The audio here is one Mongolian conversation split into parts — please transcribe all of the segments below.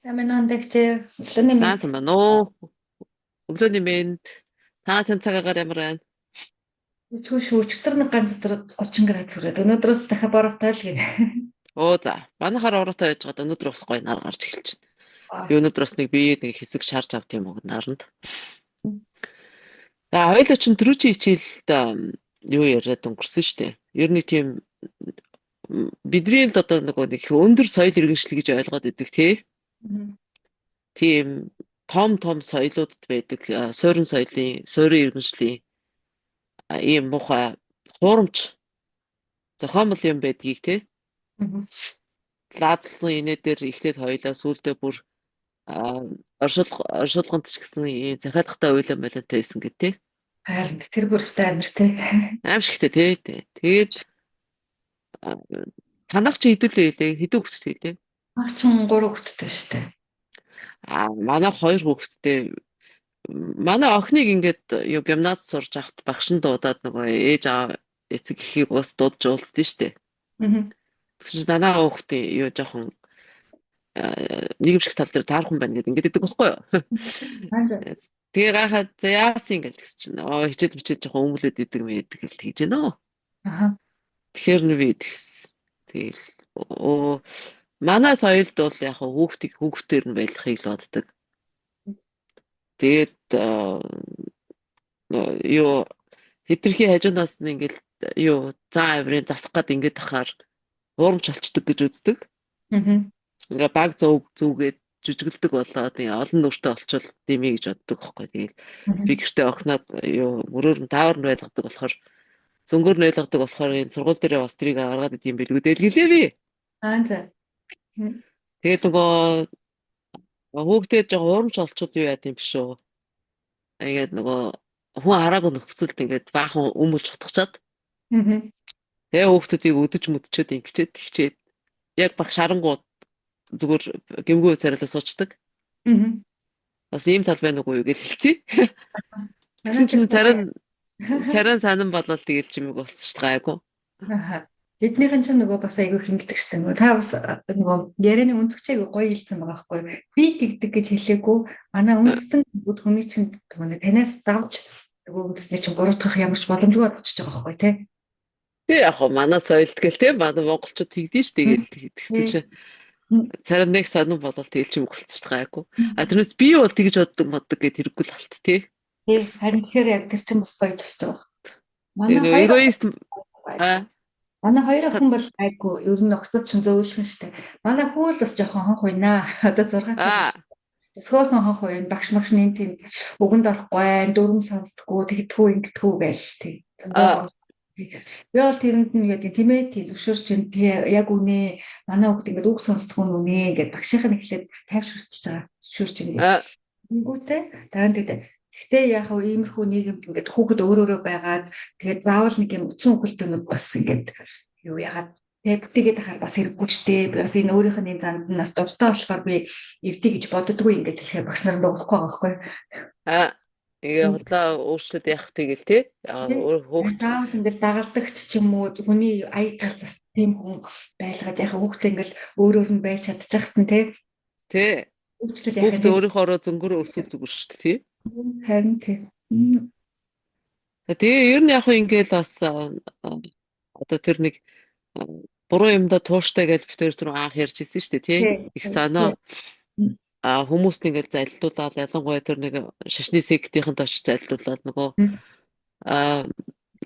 Аминандагч өглөөний мэнд. Сайн байна уу? Өглөөний мэнд. Та тань цаг агаар ямар байна? Чүш өчтөр нэг ганц өдөр 30 градус хүрээд өнөөдрөөс дахиад бороотой л гинэ. Оо за. Манайхаар ороотой байж байгаа өнөөдөр бас гоё нар гарч эхэлж байна. Би Аач. өнөөдөр бас нэг бие нэг хэсэг шарж авт юм уу наранд. За хоёул чинь түрүүчийн хичээлд юу яриад өнгөрсөн шүү дээ. Ер нь тийм бидний л одоо нэг өндөр соёл иргэншил гэж ойлгоод идэг тий. Мгм. Тийм том соёлуудад байдаг суурин соёлын, суурин иргэншлийн ийм муухай хуурамч зохиомл юм байдгийг тий. Мгм. Лаазлсан инээ дээр эхлээд хоёлаа сүулдэ бүр оршуулганд ч гэсэн ийм захиалгатай уйлан байлантай байсан гэдэг тий. Харин тэр бүрстэй амир те. Аимшигтэй тий. Тэгээд а, танах чи хэдүүлээ хэлээ хэдэн хүүхэдтэй хэлээ. Аачин 3 хүүхэдтэй штэ. Манай хоёр хүүхэдтэй манай охиныг ингээд юу гимназ сурж ахт багшин дуудаад нөгөө ээж аав эцэг эхийг бас дуудаж уулздсан шүү дээ. Мгм. Тэгсэн чинь данаа хүүхдээ юу жоохон нийгэмшиг тал дээр таархан байна гэдэг ингээд идэг байхгүй юу? Хаанч. Тэгээ гахаад за яасан ингээд гэсэн чинь хичээл мичээл жоохон өмглөд идэг мэдэг л тэгж байна оо. Аха. Тэгэхээр нь би тэгс. Тэгэл манай соёлд бол яг хүүхдээр нь байлгахыг л боддог. Тэгээд юу хитрхи хажуунаас нь ингээд юу зан авирын засах гад ингээд ахаар хуурамч олчдөг гэж үздэг. Мгм. Ингээ баг зүгээд жүжиглдэг болоод олон нүртэй олчвол димий гэж боддог байхгүй. Тэгээд би Мгм. гэртээ охиноод юу мөрөөр нь таавар нь байлгадаг болохоор зөнгөөр нь байлгадаг болохоор энэ сургууль дээрээ бас трийг гаргаад идэм билгүй дээ гэлээ би. Хаанч. Тэгээд нөгөө хүүхдээ жоо хуурамч олчвол юу яа гэм биш үү. Тэгээд нөгөө хүн хараагүй нөхцөлд ингээд баахан өмөлж утгачаад Мгм. тэгээ хүүхдүүдийг өдөж мөдчөөд ингэчээд тэгчээд яг багш харангууд зүгээр гэмгүй царайлаа суучдаг. Мгм. Бас ийм тал байна уу гэж хэлцээ. Манай Тэгсэн ч чинь гэсэн царин санан болол тэгэл чимэг болсон шүү дээ айгу. аха. Эднийхэн ч нөгөө бас айгүй хингдэг штэ. Нөгөө та бас нөгөө ярианы өнцгчэйг гоё хэлсэн байгаа байхгүй. Би тэгдэг гэж хэлээгүй. Манай үндэстэн бүгд хүний чинь нөгөө танаас давж нөгөө үндэсний чинь гурав ямар ч боломжгүй болчихж байгаа байхгүй тий. Тэг яг хоо манай соёлд гэл те манай монголчууд тэгдэж шүү Мгм. дээ тэгсэн Тий. чинь царин нэг санан болол тэгэл чимэг болсон шүү дээ айгу. Тэрнээс би бол тэгж боддог гэж хэрэггүй л алт тий. Тий. Харин тэгэхээр яг тэр чинь бас гоё тусч байгаа. Тэгээ Манай нөгөө хоёр эгоист гайгүй. Манай хоёр охин бол гайгүй. Ер нь октод чинь зөөлхөн штэ. Манай хүү л бас жоохон хонх уйнаа. Одоо 6 цаг аа болж. Өсгөөхөн хонх уйн багш магш нэг тийм үгэнд орохгүй, дүрм сонсдгоо, тэгдэггүй ингэдэггүй гээл тэг. Зөндөө аа хонх. Би бол тэрэнд нь яг тиймээ тий зөвшөөрч ин яг үнэ манай хүүхд ингээд үг сонсдгоо нүнэ ингээд багшийнх нь эхлээд тайвшруулчихж байгаа. Зөвшөөрч ин аа Тэнгүүтээ дараа нь тэгээд гэхдээ яг хөө иймэрхүү нийгэмд ингээд хүүхэд өөрөөрөө байгаад тэгээд заавал нэг юм утсан өгөлтөнүүд бас ингээд юу ягаад тэгээд бүтээгээд ахаар бас хэрэггүй штэ би бас энэ өөрийнх нь занд нь бас дуртай болохоор би эвдээ гэж боддоггүй ингээд хэлэхээр багш нар дуугахгүй байгаа байхгүй. аа ингээ худлаа өөрчлөлт яах тэгэл те Тэгээд хөөхт заавал ингээд дагалдагч ч юм уу хүний ая тал зас тийм хүн байлгаад яг хүүхдээ ингээд өөрөөр нь байж чадчихт нь те те өөрчлөлт яхаа хөөхт нэг өөрийнхоороо зөнгөрөө өсвөл зүгээр шүү дээ тий. харин тийм. Тэгээ ер нь яг хөө ингээл бас одоо тэр нэг а, буруу юмда тууштай гэж бид тэр анх ярьж ирсэн шүү дээ тий. Их санаа хүмүүст ингээл залилуулаад ялангуяа тэр нэг шашны сектийнхэн точ залилуулаад нөгөө а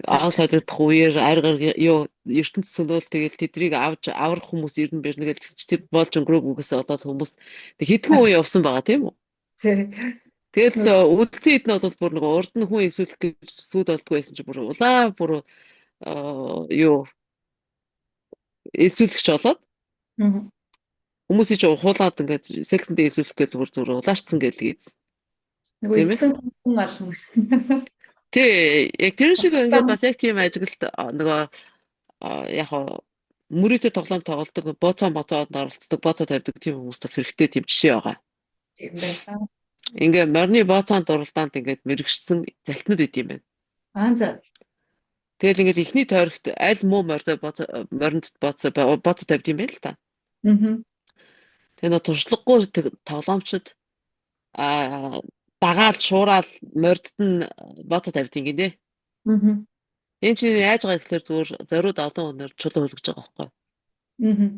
аав Зарч. солигдох үеэр арга юу ертөнц сүнөөл тэгэл тэдрийг аврах хүмүүс ирнэ бэрнэ гэж тэгч тэр болж өнгөрөөгүйгээс болоод хүмүүс хэдхэн үе явсан байгаа тийм үү? Тийм. Тэгэл үлдсэн эднүүд бол бүр нөгөө урд нь хүн эсвэл гэж сүйд болдгоо байсан чи бүр улаан бүр юу эсвэл болоод Мгм. хүмүүсийг ч хуулаад ингээд сексэндээ эсвэл гэдэг бүр зүр улаарцсан гэлгээд Нөгөө тийм ээ. эцсийн хүн олно. Тий, яг тэр шиг ингээд бас яг тийм ажилд нөгөө яг мөрөөдө тоглоом тоглодог боцоод оролцдог боцоо тавьдаг тийм хүмүүс бас хэрэгтэй тийм жишээ байгаа. Тийм байна. Ингээ морины боцоонд дурлаанд ингээд мэрэгшсэн залтнууд идэм байна. Аа за. Тэгэл ингээд ихний тойрогт аль муу моринд боцоо тавьд юм байна л та. Мгм. Тэгээ нөө туршлагагүй тоглоомчид а дагаад шуураад мордд нь бооцоо тавьдаг юм гинэ. Аа. Энэ чинь яаж байгаа гэхээр зүгээр зориуд олон өнөр чулуу хөлгөж байгаа байхгүй. Аа.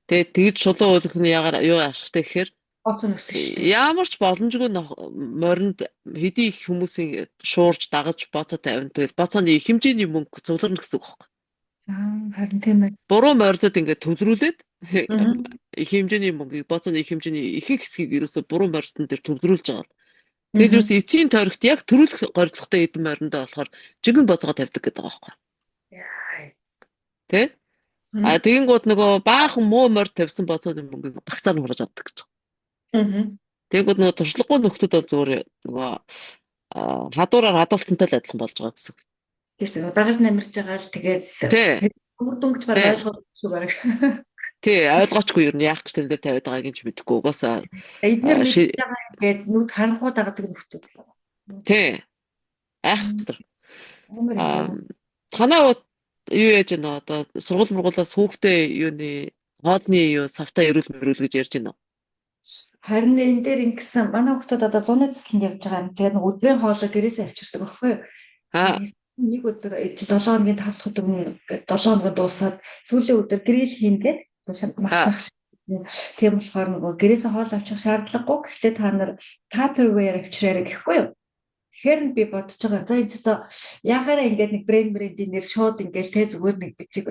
Тэгээд тэгж чулуу хөлгөх нь ягаар юу ашигтай гэхээр Оцон өссөн шүү дээ. ямар ч боломжгүй моринд хэдий их хүмүүсийн шуурж дагаж бооцоо тавина. Тэгээд бооцооны их хэмжээний мөнгө цугларна гэсэн үг байхгүй. Харин тийм ээ. Буруу мордод ингээд төвлөрүүлээд Аа. их хэмжээний мөнгөийг бооцооны их хэмжээний их хэсгийг ерөөсө буруу мордон дээр төвлөрүүлж байгаа. Тэгээд ерөөсө эцсийн тойрогт яг төрүүлэх горилготой эдэн мориндоо болохоор жигэн бооцоо тавьдаг гэдэг байгаа байхгүй. Тэ? А тэгэнгүүт нөгөө баахан муу морд тавьсан бооцооны мөнгөийг багцаар нь хураж авдаг гэж. Тэгэнгүүт нөгөө туршлагагүй нөхдүүд бол зүгээр нөгөө хадуураар хадуулцантай л адилхан болж байгаа гэсэн. Гэсэн дагаж намирч байгаа л тэгээд үр дүнгэж баг ойлгохгүй баг. Тий, ойлгоочгүй юу яах гэж тэр дээр тавиад байгааг нь ч мэдэхгүй. Угаасаа эдгээр мэдж байгаа ингээд нүд харанхуй дагадаг нөхцөл байна. Тий. Айхтар. Танаа юу яаж байна одоо сургуулиас хүүхдээ юуны хоолны юу савтаа эрүүл мөрүүл гэж ярьж байна уу? Харин энэ дээр ингэсэн манай хүүхдүүд одоо 100-ны цэцлэнд явж байгаа юм. Тэгээд өдрийн хоолой гэрээсээ авчирдаг байхгүй юу? Нэг өдөр 7 хоногийн 5 дахь өдөр нь 7 хоног дуусаад сүүлийн өдөр гэрэл хийнгээд маш тийм болохоор нөгөө гэрээсээ хоол авчих шаардлагагүй. Гэхдээ та нар Tupperware авчираарай гэхгүй юу? Тэгэхээр би бодож байгаа. За энэ ч одоо яхаараа ингээд нэг брендийн нэр шууд ингээд те зүгээр нэг бичиг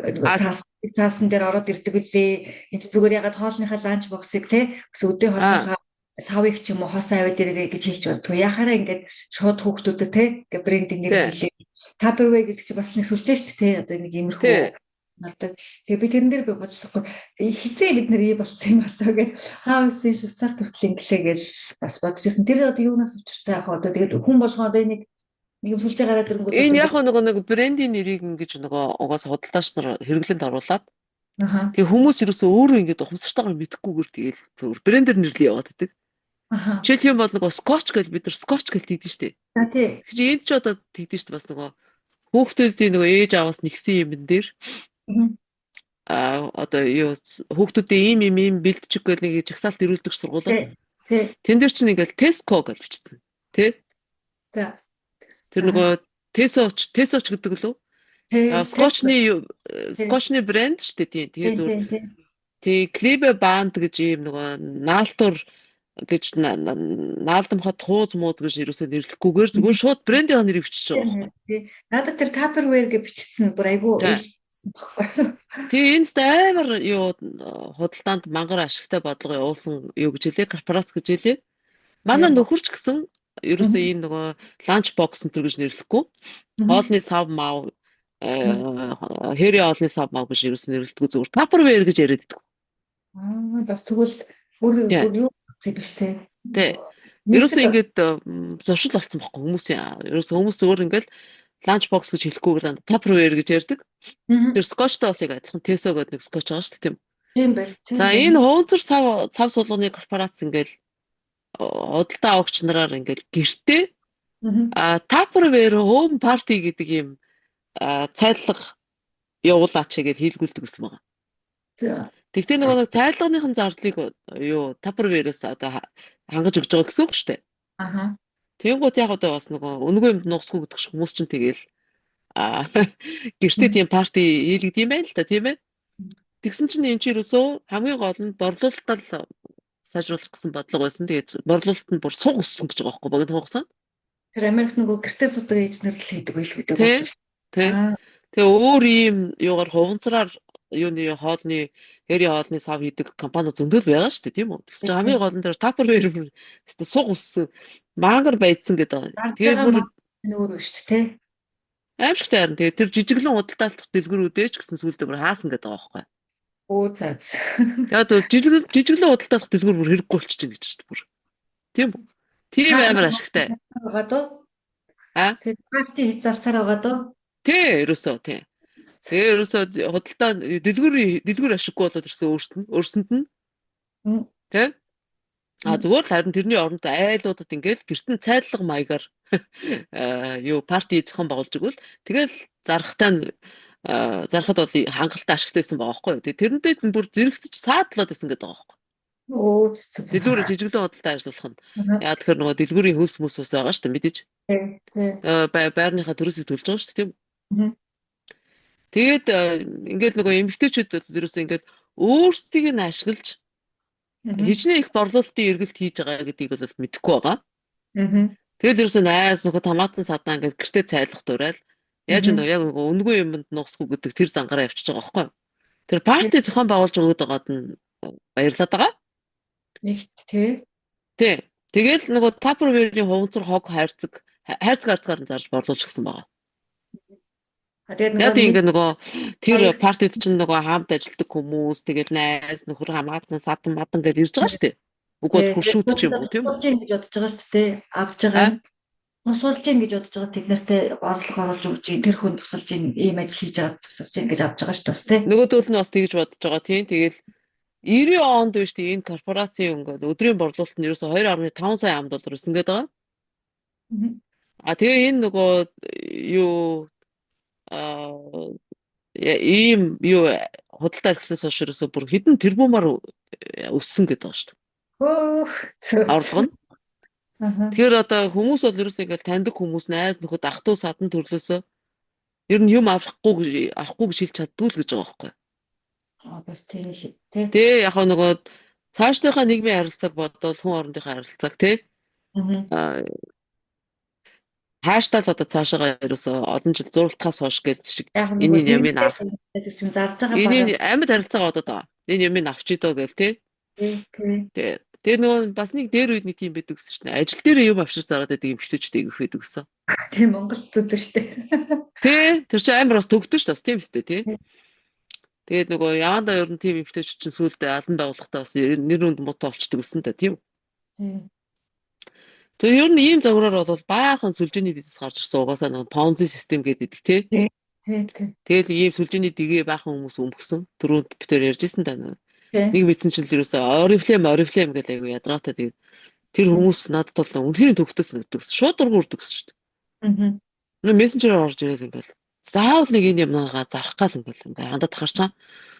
цаасан дээр ороод ирдэг үлээ. Энд зүгээр ягаад хоолныхаа ланч боксыг те өдөө хоолныхаа савыг ч юм уу хоосоо аваад ирээрэй гэж хэлж байна. Тэгвэл яхаараа ингээд шууд хүүхдүүдэд те ингээд брендийн нэр хэлээ. Tupperware гэдэг чи бас нэг сүлжээ шүү дээ те. Одоо нэг иймэрхүү нардаг. Тэгээ би тэрэн дээр би бодсохгүй. Хизээ бид нэр ий болцсон юм байна гэж хаавсын Швейцар төртөл инглээ гэж бас бодчихсон. Тэр одоо юунаас учиртай яах вэ? Тэгээд хүн болгоо одоо нэг юм сүлжээ гараад ирэнгүүт энэ яг нэг брендийн нэрийг ингэж нөгөө угаасаа худалдаач нар хэрэглэнд оруулаад тэгээ хүмүүс ерөөсөө өөрөө ингэж ухамсартайгаар мэдхгүйгээр тэгэл зөв брендер нэрлээ яваад байдаг. Жишээлх юм бол нөгөө скотч гэж бид нар скотч гэж тэгдэж штэ. За тий. Тэгэхээр энд ч одоо тэгдэж штэ бас нөгөө хүүхдүүдийн нөгөө ээж аваас нэгсэн юм дээр одоо юу хүүхдүүдийн ийм бэлтжиг гэх нэг жагсаалт ирүүлдэг сургуулиас тэн дээр чинь ингээл Tesco гэж бичсэн тий. За тэр нөгөө Tesco гэдэг лөө скотчны брэнд шүү дээ тий. Тэгээ зүгээр тий Klebe Band гэж ийм нөгөө наалтур гэж наалдамхад хууз мууз гэж ерөөсөө нэрлэхгүйгээр зүгээр шууд брендийн нэрийг бичиж байгаа. Тий. Надад тэр Tupperware гэж бичсэн бүр айгүй тий энэ амар юу худалдаанд мангар ашигтай бодлого явуулсан юу гэж хэлээ корпорац гэж хэлээ. Манай нөхөрч гэсэн ерөөсөө энэ нөгөө ланч бокс энэ гэж нэрлэхгүй. Хоолны сав мав хэри хоолны сав мав гэж ерөөсөө нэрлэдэг зүгээр Tupperware гэж яриад байдаг. Бас тэгвэл бүр юу гэсэн биш тий. Тий. Ерөөсөө ингэж зуршил болсон байхгүй хүмүүсийн. Ерөөсөө хүмүүс зүгээр ингээл ланч бокс гэж хэлэхгүйгээр Tupperware гэж ярьдаг. Тэр скотчтой бас яг адилхан Tesco гэдэг нэг скотч байгаа шүү дээ тийм. Тийм байна. За энэ хуунцар цав суулганы корпорац ингээл худалдаа авагч нараар ингээл гэртээ Tupperware home party гэдэг юм цайдлага явуулаач гэж хэлгүүлдэг гэсэн байгаа. За. Тэгтээ нөгөө цайдлагын зардлыг юу Tupperware-ээс одоо хангаж өгч байгаа гэсэн үг шүү дээ. Тэнгууд яг одоо бас нөгөө үнэгүй юмд нуусгүй гэдэг шиг хүмүүс чинь тэгэл гэртээ тийм парти хийлгд юм байна л да тийм ээ. Тэгсэн чинь энэ ч ерөөсөө хамгийн гол нь борлуулалтаа сайжруулах гэсэн бодлого байсан. Тэгээд борлуулалт нь бүр суг өссөн гэж байгаа байхгүй богино хугацаанд. Тэр Америк нөгөө гэртээ судаг эзнэр л хийдэг байлгүй дээ. Тэгээ өөр ийм юугаар хуванцраар юуны хоолны хэри хоолны сав хийдэг компани зөндөл байгаа шүү дээ тийм үү. Тэгсэн чинь хамгийн гол нь тэр Tupperware суг өссөн мангар байдсан гэдэг. Тэгээд бүр өөр биш тий. Аимшигтай харин тэгээд тэр жижиглэн худалдаалт дэлгэрүүдээ ч гэсэн сүулдэ бүр хаасан гэдэг байгаа байхгүй. Оо цаа. Яг жижиглэн худалдаалт дэлгэр бүр хэрэггүй болчих чинь гэж шүү дээ бүр. Тийм үү? Тийм амар ашигтай. Байгаа дөө. Тэгээд парти хийцарсаар байгаа дөө. Тий, ерөөсөө тий. Тэгээ ерөөсөө худалдаа дэлгэр ашиггүй болоод ирсэн өөрсөнд нь. Тий. Зүгээр харин тэрний оронд айлуудад ингээл гэртэн цайдлага маягаар юу парти зохион байгуулж игвэл тэгэл зархад бол хангалттай ашигтай байсан байгаа байхгүй юу. Тэгээ тэрнтэй бүр зэрэгцэж саадлаад байсан гэдэг байгаа байхгүй. Оо цэцэг. Дэлгүүрээ жижиглэн худалдаа ажиллах нь. Аа. Яа тэгэхээр нөгөө дэлгүүрийн хөлс мөс ус байгаа шүү дээ мэдээж. Тий. Байрныхаа төрөөсөө төлж байгаа шүү дээ тийм. Мгм. Тэгээд ингээд нөгөө эмэгтэйчүүд ерөөсөө ингээд өөрсдийг нь ашиглаж Мгм. хичнээн их борлуулалтын эргэлт хийж байгаа гэдгийг бол мэдэхгүй байгаа. Мгм. Тэгэл ерөөсөө найз нөхөд хамаатан садаа ингээд гэртээ цайлах дуурайл яаж Мгм. нөгөө яг нөгөө үнгүй юмд нуусгүй гэдэг тэр зангаараа явчихж байгаа байхгүй юу? Тэр Тий. парти зохион байгуулж өгöd байгаад нь баярлаад байгаа. Нэгт тий. Тий. Тэгэл нөгөө Tupperware-ийн хуванцар хог хайрцаг нь зарж борлуулж гисэн байгаа. Тэгээд Яг нөгөө тийм нэг ингээд нөгөө тэр хоёр партид чинь нөгөө хамт ажилладаг хүмүүс тэгэл найз нөхөр хамаатан садан мадан гэж ирж байгаа шүү дээ. Угод хуршүүд ч юм уу тийм үү? тусуулж ийн гэж бодож байгаа шүү дээ. Авж байгаа Аа нь тусуулж ийн гэж бодож байгаа тэд нартэй орлого оруулж өгч ийн тэр хүн тусалж ийн ийм ажил хийж байгаа тусалж ийн гэж авж байгаа шүү дээ бас тий. нөгөө төл нь бас тэгж бодож байгаа тийм. Тэгэл 90 онд биш тийм энэ корпорацийн ингээд өдрийн борлуулалт нь ерөөсө 2.5 сая $. Өсөн гээд байгаа. Мгм. Тэгээ энэ нөгөө юу аа ийм юу худалдаа эрхлээс хойш ерөөсө бүр хэдэн тэрбумаар өссөн гэдэг байгаа шүү дээ. Хөөх цөц. Орлого нь. Аа. Тэгэхээр одоо хүмүүс бол ерөөсөө ингээл таньдаг хүмүүс найз нөхөд ах トゥ садан төрлөөсөө ер нь юм авахгүй гэж хэлж чаддгүй л гэж байгаа байхгүй. Бас тийм л тий. Тэ яг нөгөө цаашдынхаа нийгмийн харилцааг бодвол хүн орондынхаа харилцааг тий Аа. хааштай л одоо цаашаага ерөөсөө олон жил зургалтахаас хойш гэдэг шиг Яг нөгөө энэ ямыг авах тэр чинь зарж байгаа энэ байгаа. амьд харилцаагаа одоо байгаа. Энэ ямыг авчий доо гэл тий. Тий. Тэгээ нөгөө бас нэг дээр үед нэг юм байдаг гэсэн чинь ажил дээр юм авчир зараад байдаг юм хөвчтэй их байдаг гэсэн. Тийм Монгол зүдэр штэ. Тий тэр чинь амар бас төгтөж ш бас тийм үстэй тий. Тэгээд нөгөө яанда ер нь тийм эмгтээч чинь сүүлдээ алан байгууллагатай бас нэр хүнд муутай болчдөг гэсэн та тийм. Тэгээд ер нь ийм загвараар бол баахан сүлжээний бизнес гарч ирсэн угаасаа нөгөө Ponzi систем гэдэг тий. Тэгэл ийм сүлжээний дэгээ баахан хүмүүс өмгсөн. Түрүүнд битээр ярьжсэн та нэг мэдсэн чинь ерөөсөө Oriflame гэдэг айгу ядраатай тэгээд тэр хүмүүс надад бол үнэхээр төгтөөс нэгдэг. Шууд дургу үрдэг гэсэн шүү дээ. Мессенжерээр орж ирээд ингээл заавал нэг энэ юмнаагаа зарах гал ингээл хандаад харчаа.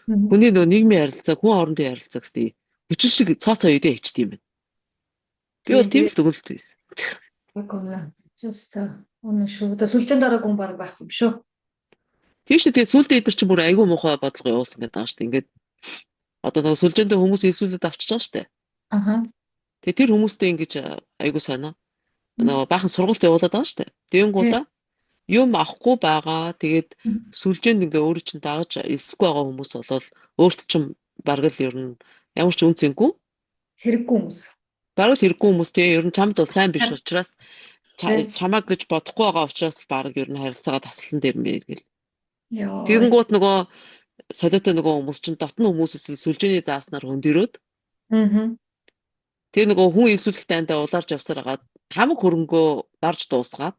Хүний нөгөө нийгмийн харилцаа, хүн хоорондын харилцаа гэсэн хүчин шиг цооцоо идэ хийчт юм байна. Би бол тийм л төгөлт байсан. Гоо. Зөвхөн үнэн шүү. Одоо сүлжээнд дараагүй хүн баг байхгүй юм шүү. Тийм шүү. Тэгээд сүлдээ идэр чинь бүр айгүй муухай бодлого явуулсан гэдэг байгаа шүү дээ. Ингээд одоо нөгөө сүлжээндээ хүмүүс эвсүүлээд авчиж байгаа шүү дээ. Аха. Тэгээд тэр хүмүүстэй ингэж айгүй сонио. Нөгөө баахан сургалт явуулаад байгаа шүү дээ. Тэгэнгүүтээ юм авахгүй байгаа. Тэгээд сүлжээнд ингээ өөрөө чинь дагаж элсэхгүй байгаа хүмүүс бол өөрт чинь бараг л ер нь ямар ч үнцэнгүй Хэрэггүй хүмүүс. Бараг хэрэггүй хүмүүс тийм ер нь чамд бол сайн биш учраас чамаг гэж бодохгүй байгаа учраас бараг ер нь харилцаагаа таслан дээр мэй гэл. Тэгэнгүүт нөгөө солиотой нөгөө хүмүүс чинь дотны хүмүүсээс сүлжээний зааснаар хөндөрөөд. Тэгээ нөгөө хүн элсүүлэх тайндаа улаарж явсаар хагаад хамаг хөрөнгөө дарж дуусгаад.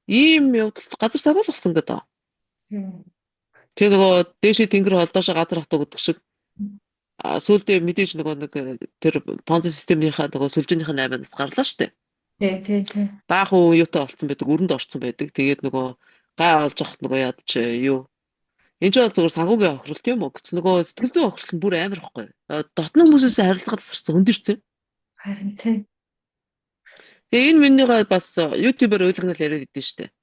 Ийм явдал газар савуулсан гэдэг. Тэгээ нөгөө дээшээ тэнгэр холдоошоо газар хатуу гэдэг шиг сүүлдээ мэдээж нөгөө нэг тэр Ponzi системийнхаа нөгөө сүлжээнийхээ 8-аас гарлаа штэ. Тий. Баахан юутай болцсон байдаг, өрөнд орцсон байдаг. Тэгээд нөгөө гай олж авахт нөгөө яд ч юу. Энд ч бол зөвхөн санхүүгийн охирол тийм үү? Нөгөө сэтгэл зүйн охирол нь бүр амар ихгүй. Дотны хүмүүсээс харилцаагаа тасарсан хөндөрцөн. Харин тий. Тэгээ энэ минийгаа бас YouTube-аар ойлгонол яриад идэв штэ.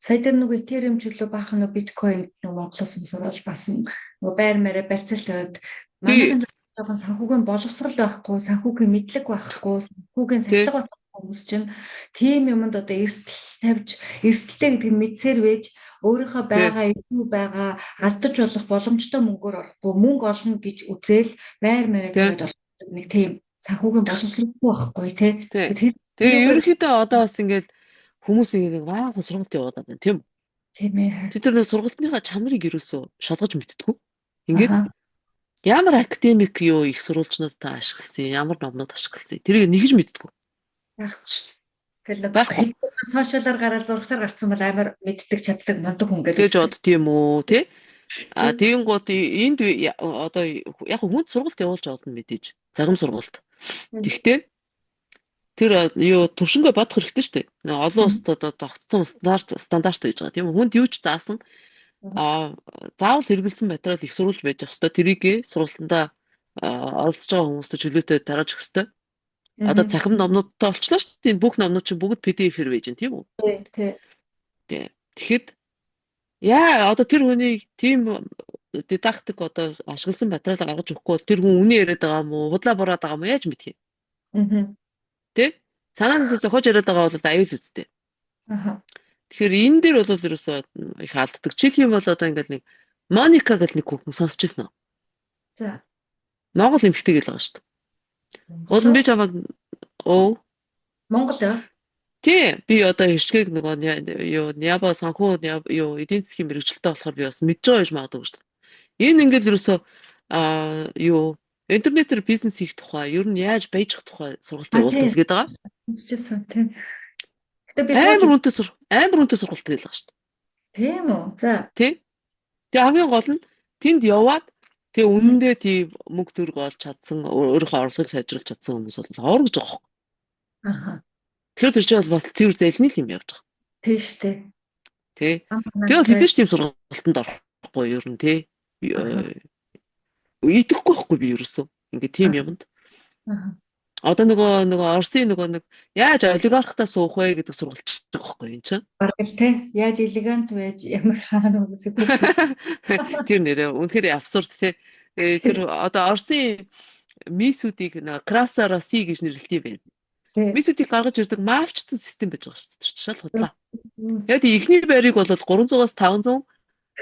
Сая дээр нөгөө Ethereum чөлөө баахан нөгөө биткойн нөгөө Монголоос мөсөрөл басан нөгөө байр мээрээ барьцаал тавиад манайхан жоохон санхүүгийн боловсрал байхгүй, санхүүгийн мэдлэг байхгүй, санхүүгийн сахилга байхгүй хүмүүс чинь тийм юмд одоо эрсдэл тавьж, эрсдэлтэй гэдгийг мэдсээр вэж өөрийнхөө байгаа илүү байгаа алдаж болох боломжтой мөнгөөр орохгүй, мөнгө олно гэж үзэл байр мээрээ тавиад ордог нэг тийм санхүүгийн боловсралгүй байхгүй тий. Тэгээ ерөнхийдөө одоо бас ингээд хүмүүсийн нэг баахан сургалт явуулаад байна тийм үү? Тийм ээ. Тэд нар сургалтынхаа чанарыг ерөөсөө шалгаж мэдтгүү. Ингээд ямар академик юу их сурвалжнууд та ашигласан, ямар номнууд ашигласан. Тэрийг нэгж мэдтгүү. Яах вэ? Тэгэхээр сошиалаар гараад зургатаар гарцсан бол амар мэддэг чаддаг мундаг хүн гэдэг. Тэгж бод тийм үү тий? Тэгэнгუთ энд одоо яг хүн сургалт явуулж олно мэдээж. Загам сургалт. Тэгтээ тэр юу төвшнгөө бодох хэрэгтэй шүү дээ. Олон улсад одоо тогтсон стандарт байж байгаа тийм үү? Хүнд юу ч заасан заавал хэрэгэлсэн материал их сурвалж байж ах хэвээр тэрийг сургалтандаа оролцож байгаа хүмүүстээ чөлөөтэй тарааж өгөх хэрэгтэй. Одоо Мгм. цахим номнуудтай болчлоо шүү дээ. Энэ бүх номнууд чинь бүгд PDF-ээр байж байна, тийм үү? Тий. Тий. Тэгэхэд одоо тэр хүний тийм дидактик одоо ашигласан материал гаргаж өгөхгүй бол тэр хүн үнэн яриад байгаа юм уу, худлаа бураад байгаа юм уу яаж мэдхий? Мгм. Тэ? Санаанаас зохиож яриад байгаа бол аюул үстэй. Аха. Тэгэхээр энэ дээр бол ерөөсөө их алддаг. Чих юм бол одоо ингээд нэг Моника гэдэг нэг хүн сонсч ирсэн үү? За. Монгол эмэгтэй гэл байгаа шүү дээ. Уул нь би чамайг Монгол аа? тий би одоо хишгийг нөгөө Няба санхүү эдийн засгийн мэрэгчлэлтэй болохоор би бас мэдж байгаа гэж магадгүй шүү дээ. Энэ ингээд ерөөсөө интернетээр бизнес хийх тухай ер нь яаж байж тухай сургалтыг уулздаг гэдэг байгаа. Үзчихсэн тийм. Гэтэ би амар үнэтэй сургалт гээл байгаа шүү дээ. Тийм үү? За. Тий. Тэгээ хамгийн гол нь тэнд яваад тэгээ үнэндээ тийм мөнгө төгрөг олж чадсан өөрийнхөө орлогыг сайжруулж чадсан хүмүүс бол хоор гэж байгаа юм. Аха. Тэгэхээр тэр чинь бол бас цэвэр залны юм явж байгаа. Тийм шүү дээ. Тий. Би бол хэзээ ч тийм сургалтанд орохгүй ер нь тий. Идэхгүй байхгүй би ерөөсөө. Ингээ тийм юмд. Аха. Одоо нөгөө Оросын нэг яаж олигархтаа суух вэ гэдэг сургалт байгаа байхгүй юм чинь. Бараг л тий. Яаж элегант байж ямар хаана хүмүүсийг Тэр нэрээ үнэхээр абсурд тий. Тэр одоо Оросын мисүүдийг Краса Росси гэж нэрлэдэг юм байна. Мисүүдийг гаргаж ирдэг маавчсан систем байж байгаа шүү дээ. Тэр шал худлаа. Яг ихний байрыг бол 300-аас 500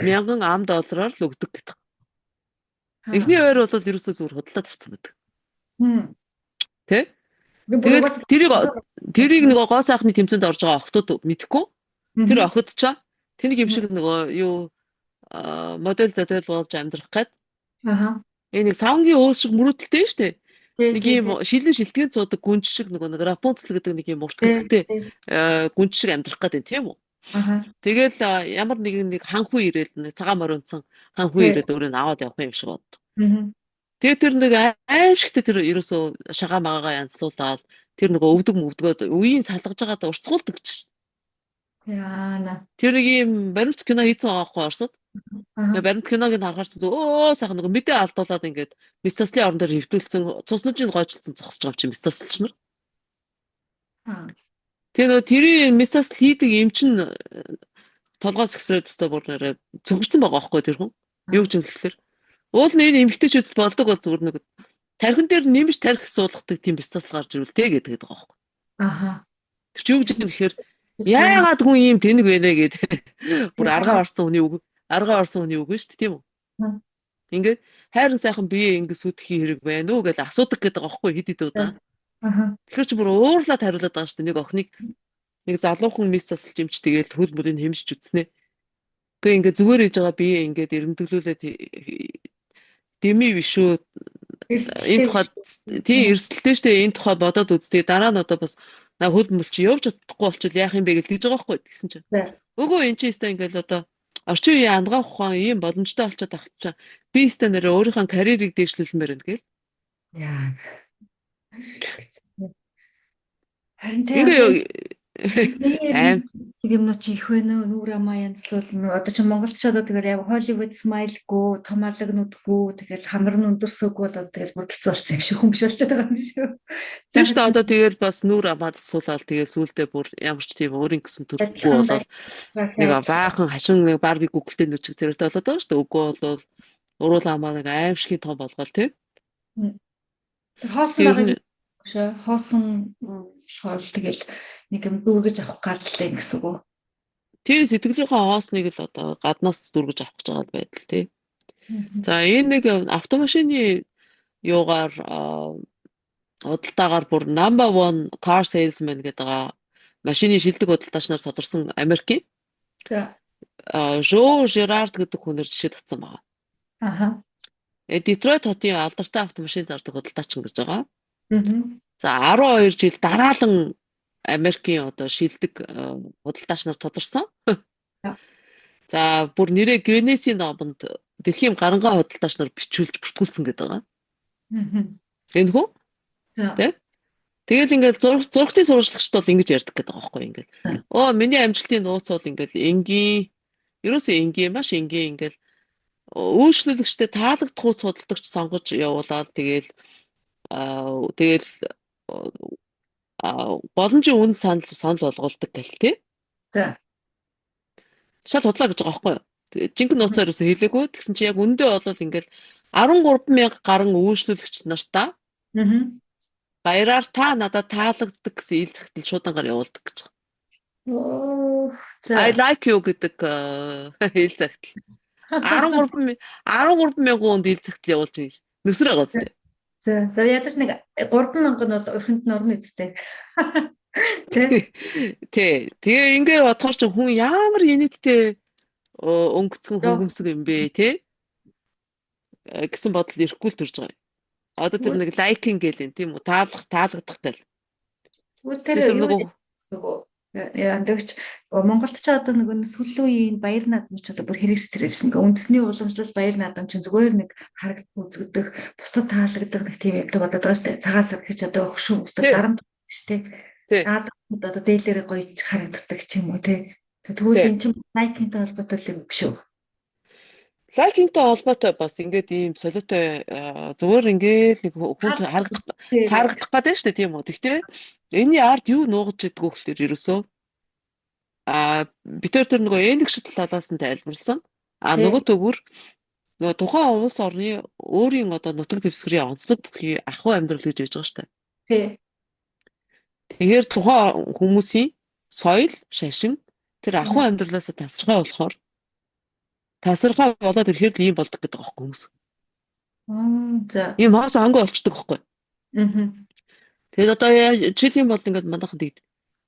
мянган ам доллараар л өгдөг гэдэг. Эхний байр бол ерөөсөө зүгээр худлаа тавьсан байдаг. Тэ? Тэгээд тэрийг нөгөө гоо сайхны тэмцээнд орж байгаа охтууд мэдэхгүй. Тэр охид чаа тэнийг юм шиг нөгөө модель зөтөл болж амьдрах гээд. Энэ нэг савнгийн өөс шиг мөрөдөлтэй шүү дээ. Нэг юм шилэн шилтгэн цуудаг гүнж шиг нэг Рапунцел гэдэг нэг юм урт гэдэгтэй гүнж шиг амьдрах гээд тийм үү? Тэгэл ямар нэг ханхуу ирээд цагаан моринцсан ханхуу ирээд өөрөө аваад явах юм шиг бод. Тэгээ тэр нэг аимшигтэй тэр ерөөсөө шагаа магаага янзлуулаад тэр нөгөө өвдөгөөд үеийн салгаж байгаадаа урцгуулдаг ч. Яана. Тэр нэг юм баримт кино хийсэн байгаа байхгүй Оросд. Баримт киног нь харахаар сайхан нөгөө мэдээ алдуулаад ингээд мистаслын орон дээр хөвтүүлсэн цуснаж нь гойжлцсон зогсож байгаа юм чи мистаслч нар. Тэгээ нөгөө тэрийн мистасл хийдэг юм чин толгоос ихсрээд өстой бүр нэрээ цогцсон байгаа байхгүй тэр хүн. Юу гэж хэлэхээр уул нь энэ эмгтээчүүд болдог бол зүгээр нэг тархин дээр нэмж тарих суулгадаг тийм мистасл гарч ирвэл тэ гэдэг байгаа байхгүй. Тэр чи юу гэж хэлэхээр яагаад хүн ийм тэнэг вэ гэдэг бүр аргаа орсон хүний үг шүү дээ тийм үү? Ингээд хайрын сайхан бие ингэ сүтгэхийн хэрэг байна уу гэж асуудаг гэдэг байгаа байхгүй хэд хэд удаа. Тэгэхээр чи бүр уурлаад хариулаад байгаа шүү дээ. Нэг охиныг нэг залуухан мис засалж юмч тэгээд хөл мөрийг хэмжиж үтснэ. Тэгээ ингээд зүгээр хийж байгаа бие ингээд эрэмдэглүүлээд дэми биш үү? Энэ тухай тийм эрсдэлтэй шүү дээ. Энэ тухай бодоод үзтээ дараа нь одоо бас хөл мөл чи явж чадахгүй болчихвол яах юм бэ гэж тэгж байгаа байхгүй гэсэн чинь. Өгөө эн чинь өстой ингээд одоо орчин үеийн андгаа ухаан ийм боломжтой болчиход ахчихаа. Би өстой нэрээ өөрийнхөө карьерийг дээшлүүлмээр байна гээл. Яа. Харин тийм аим юмнууд чи их байна уу нүүр амаа янзлуулна одоо чи Монголч одоо тэгэл яг Hollywood smile-гүү том алгнуудгүү тэгэл хамар нь өндөрсөөгүй бол тэгэл бүр хэцүү болсон юм шиг хүн биш болчиход байгаа юм шиг. Тийм шүү дээ одоо тэгэл бас нүүр амаад суулаад тэгэл сүулдэ бүр ямар ч тийм өөрийн гэсэн төрөхгүй болол нэг баахан хашин нэг Барби гүгэлтэй нүчиг зэрэгтэй болоод байгаа шүү дээ. Үгүй бол уруул амаа нэг аимшигын том болгоол тийм. Тэр хоосон шоол тэгэл нэг юм дүүргэж авах галлаа гэсэн үг үү? Тийм сэтгэлийнхээ хоосныг л одоо гаднаас дүүргэж авах гэж байгаа байдал тий. За энэ нэг автомашины юугаар худалдаагаар бүр number 1 car salesman гэдэг байгаа машины шилдэг худалдаач нар тодорсон Америкийн. За Жо Жерард гэдэг хүнээр жишээ татсан байгаа. Детройт хотын алдартай автомашин зардаг худалдаач гэж байгаа. За 12 жил дараалан Америкийн одоо шилдэг худалдаач нар тодорсон. За бүр нэрээ Гиннесийн номонд дэлхийн гарангаа худалдаач нар бичүүлж бүртгүүлсэн гэдэг байгаа. Энэ хөө? Тэ? Тэгэл ингээл зургтын сурвалжлагчд бол ингэж ярьдаг гэдэг байгаа байхгүй ингээл. Оо миний амжилтын нууц бол ингээл энгийн ерөөсөө энгийн маш энгийн ингээл Үйлчлүүлэгчтэй таалагдах уу судалдагч сонгож явуулаад тэгэл боломжийн үн санал болгоулдаг гэл тий. За. Шал худлаа гэж байгаа байхгүй юу? Жинхэнэ нууцаар юусэн хэлээгүй. Тэгсэн чи яг өндөө болол ингээл 13,000 гаруй үйлчлүүлэгч нартаа баяраар та надад таалагддаг гэсэн ил захидал шуудангаар явуулдаг гэж байгаа. Оо. I За. like you гэдэг ил захидал. 13,000 хүнд ил захидал явуулж байна. Нүсэр байгаа зү. За ядаж нэг 3,000 нь бол өрхөнд нь орно үсттэй. Тий. Тэгээ ингээ бодохоор ч хүн ямар инээдтэй өнгөцгөн хөнгөмсг юм бэ тий гэсэн бодол ирэхгүй л төрж байгаа. Одоо тэр нэг лайкинг гэлэн тийм үү таалагдахтай л. Тэгвэл тэр юу ядагч Монголд ч одоо нэг сүүлийн үеийн баяр наадам ч одоо бүр хэрэгс тэрээс нэг үндэсний уламжлал баяр наадам чинь зүгээр нэг харагдах үзэгдэх бусдад таалагдах нэг тийм явдаг болоод байгаа шүү дээ. Цагаан сар гэж одоо хөшөө өмсдөг дарамт шүү дээ. Наадамд одоо дээлэрээ гоё харагддаг ч юм уу тий. Тэгвэл эн чинь лайкинтай холбоотой юм биш үү? Лайкинтай холбоотой бас ингээд ийм солиотой зүгээр ингээд нэг хүн харагдах гэдэг шүү дээ тийм үү. Гэхдээ энэний ард юу нуугаж идэггүй гэхээр ерөөсөө битэр тэр нөгөө эндэгшил талаас нь тайлбарласан. Нөгөө төгөр нөгөө тухайн улс орны өөрийн одоо нутаг дэвсгэрийн онцлог бүхий ахуй амьдрал гэж байж байгаа шүү дээ. Тий. Тэгэхээр тухайн хүмүүсийн соёл, шашин тэр ахуй амьдралаас тасархай болоод ирэхээр л ийм болдог гэдэг байгаа хүмүүс. За. Ийм хоос ангой болчдөг байхгүй. Тэгээд одоо жишээлийн бол ингээд манайхан тэгд.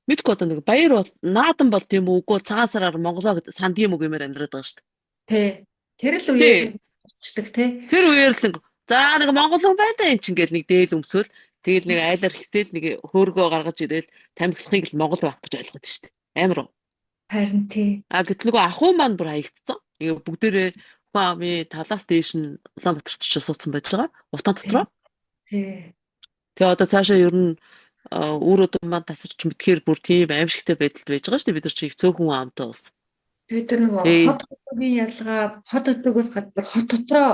Мэдгүй одоо нэг баяр бол наадам бол тийм үү үгүй цагаан сараар Монголоо санд юм уу гэмээр амьдраад байгаа шүү Тий. дээ. Тэр л үеэр болчдөг тий. Тэр үеэр л за нэг монголон байдаа юм чинь гэл нэг дээл өмсөөл тэгэл нэг айлаар хэсэл нэг хөөргөө гаргаж ирэл тамхилахыг л Монгол байх гэж ойлгоод шүү дээ. Амар уу? Харин тий. Гэтэл нөгөө ахуй маань бүр хаягдсан. Ингээ бүгдээрээ ухаан амын талаас дээш нь Улаанбаатарт ч суудсан байж байгаа. Утаан дотроо. Тий. Тэгээ одоо цаашаа ер нь үр өдөн маань тасарч мэдхээр бүр тийм аимшигтай байдалд байж байгаа шүү дээ. Бид нар чи их цөөхөн амтай улс. Тэгээ тэр нөгөө хот хотгийн ялгаа хот өдөгөөс гадна хот дотроо